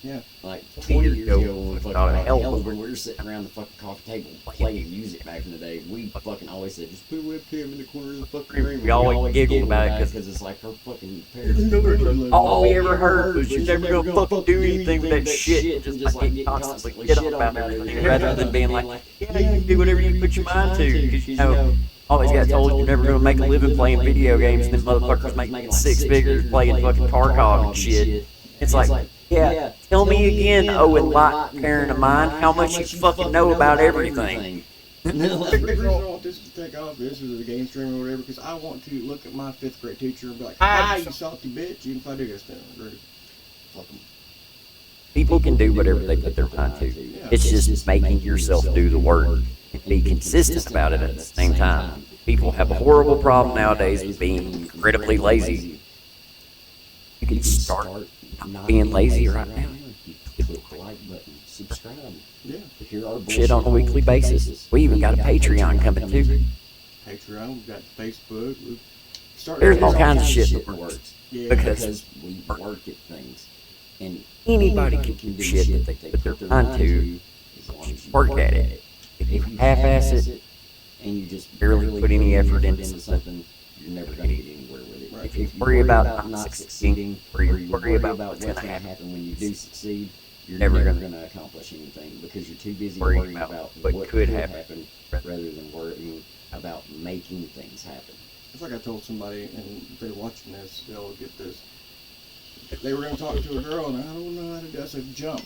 Yeah. Like 20 years ago when we we fucking thought of hell. hell, when we were sitting around the fucking coffee table playing music back in the day, we fucking always said, just put a webcam in the corner of the fucking room. We always giggled about it because it's like her fucking parents. All we ever heard was you're never gonna fucking do anything with that shit. And just like get constantly shit on about everything rather than being like, yeah, you can do whatever you put your mind to. Because you know, always got told you're never gonna make a living playing video games, and then motherfuckers making 6 figures playing fucking Tarkov and shit. It's like, yeah, tell me again, oh enlightened parent of mine, how much you fucking know about everything. The reason I want this to take off, this is a game stream or whatever, because I want to look at my 5th grade teacher and be like, hi, you salty bitch, even if I do get stuff. Fuck them. People can do whatever they put their mind to. It's just making yourself do the work and be consistent about it at the same time. People have a horrible problem nowadays with being incredibly lazy. You can start not being lazy right now. Click the like button, subscribe. Yeah. Hear our Shit on a weekly basis. We even got a Patreon coming too. Patreon, we've got Facebook. There's all kinds of shit that works. Yeah. Because we work at things. And Anybody can do shit that they put their mind to as long as you work at it. If you half-ass it, and you just barely put any effort into something, you're never going to get anywhere with it. Right. If you you worry about not succeeding, or you worry about what's going going to to happen when you do succeed, you're never never gonna going to accomplish anything because you're too busy worry worrying about about what what could could happen. happen rather than worrying about making things happen. It's like I told somebody, and if they're watching this, they'll get this. They were going to talk to a girl, and I don't know how to do it. I said, jump.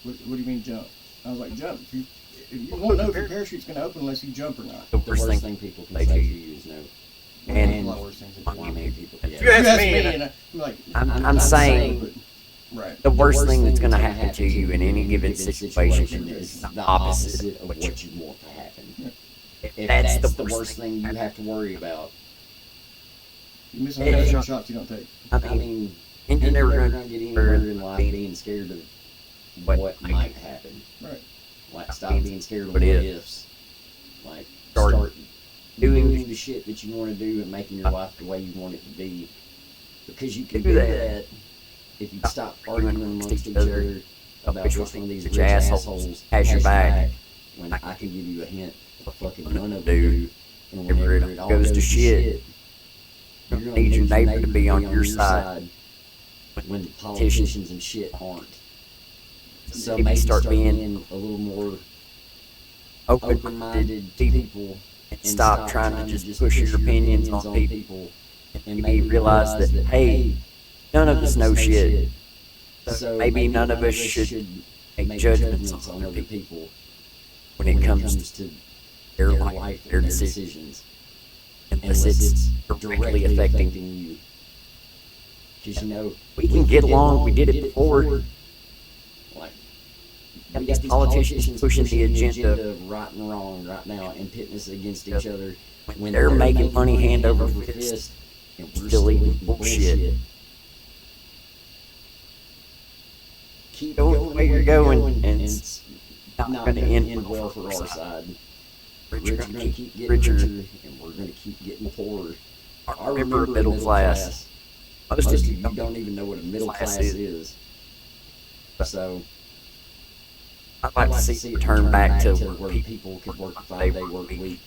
What do you mean jump? I was like, jump. If you won't know if your parachute's going to open unless you jump or not. The The worst thing people can say to you is no. And a lot worse things than I mean, people. If Yeah. you ask me, me, and I'm like, I'm saying but, right. the worst thing that's going to happen to you in any given situation is the opposite of what you want to happen. If That's that's the the worst worst thing you have to worry about, You miss 100 shots you don't take. I mean, and you're you're never never going to get anywhere in life being scared of what might happen. Right. Like, stop being scared of What what is. ifs. Like, Start start doing doing the shit that you want to do and making your life the way you want it to be. Because you can Do do that. that if you stop arguing amongst each other about which one of these rich assholes has your back. when I can give you a hint of fucking none of them Do. do. And whenever it all goes to shit, you're gonna need your neighbor to be on your side when politicians and shit aren't. So maybe start being a little more open-minded open-minded people people and stop trying to just push your opinions on people. And maybe realize that, hey, none of us know shit. So maybe none of us should make judgments on other people when it comes to their life, their decisions, unless it's directly affecting you. Because you know, we can get along. We did it before. Like, Got we these got these politicians pushing the agenda of right and wrong right now and pitting us against each other when they're making money hand over fist, and we're still eating eating bullshit. Keep Go going where you're going, and not going to end well for our side. Rich are going to keep getting richer, and we're going to keep getting poorer. I remember middle class. Most of you don't even know what a middle class is. So, I'd like to see it turn back to where people could work a 5-day work week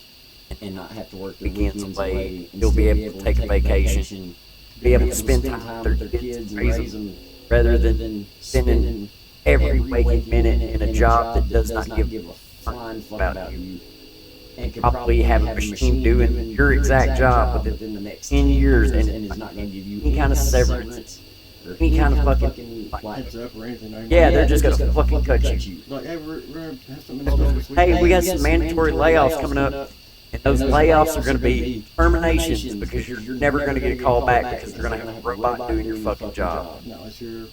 and not have to work their weekends weekends away. away. You'll be able to take a vacation, be able to spend time with their kids and raise them, rather than spending every waking minute in a job that does not give a flying fuck about you. And could probably have a machine doing your exact job within the next 10 years and is not going to give you any kind of severance or any kind of fucking heads up or anything. Yeah, they're just gonna fucking cut you. Like, hey, we're gonna have something this week. Hey, we got some mandatory layoffs coming up. And those layoffs are going to be terminations because you're never going to get a call back because they're going to have a robot doing your fucking job.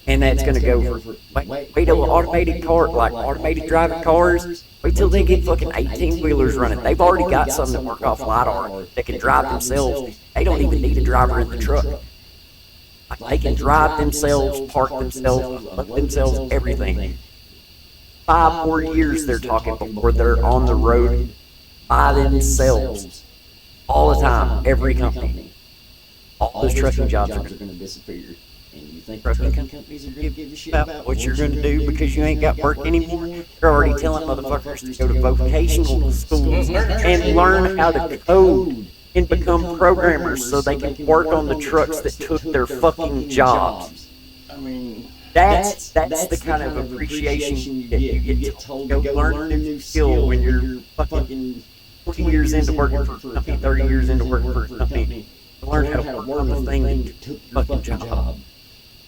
And that's going to go for, wait till automated driving cars, wait till they get fucking 18-wheelers running. They've already got some that work off LiDAR that can drive themselves. They don't even need a driver in the truck. Like, they can drive themselves, park themselves, load themselves, everything. 5-4 years they're talking before they're on the road by themselves all the time, every company. All those trucking jobs are going to disappear. And you think trucking companies are going to give a shit about what you're going to do because you ain't got work anymore? They're already telling motherfuckers to go to vocational schools and learn how to code and become programmers so they can work on the trucks that took their fucking jobs. I mean, that's the kind of appreciation that you get told to go learn a new skill when you're fucking 20 years into working for a company, 30 years into working for a company. Learn how to work on the thing that took your fucking job.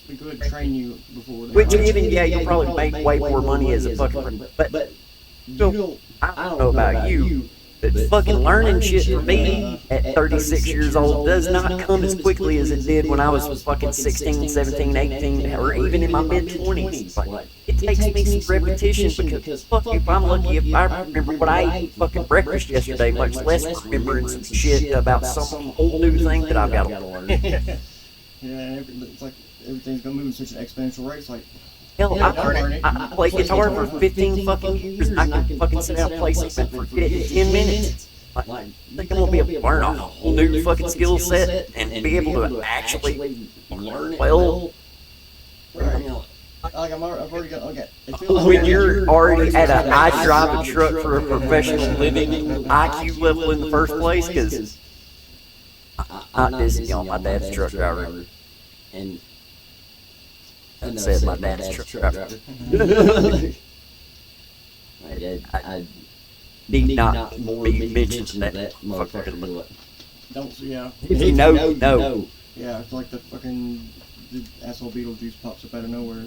We go ahead and train you before that. Which even, yeah, you'll probably make way more money as a fucking, but so, I don't know about you, but fucking learning shit for me at 36 years old does not come as quickly as it did when I was fucking 16, 17, 18, or even in my mid-20s. Like, it takes me some repetition because, fuck, if I'm lucky, if I remember what I ate fucking breakfast yesterday, much less remembering some shit about some whole new thing that I've got to learn. Yeah, it's like everything's gonna move at such an exponential rate. It's like, hell, I played guitar for 15 fucking years. I can fucking sit down and play something and forget it in 10 minutes. Like, I think I'm gonna be able to learn a whole new fucking skill set and be able to actually learn it well. Like I've already got, okay. When you're already at a I drive a truck for a professional living IQ level in the first place, because I'm not dissing y'all, my dad's a truck driver. And I said my dad's truck driver. I need not be mentioned that motherfucker. Don't, yeah. If you know, no. Yeah, it's like the fucking the asshole Beetlejuice pops up out of nowhere.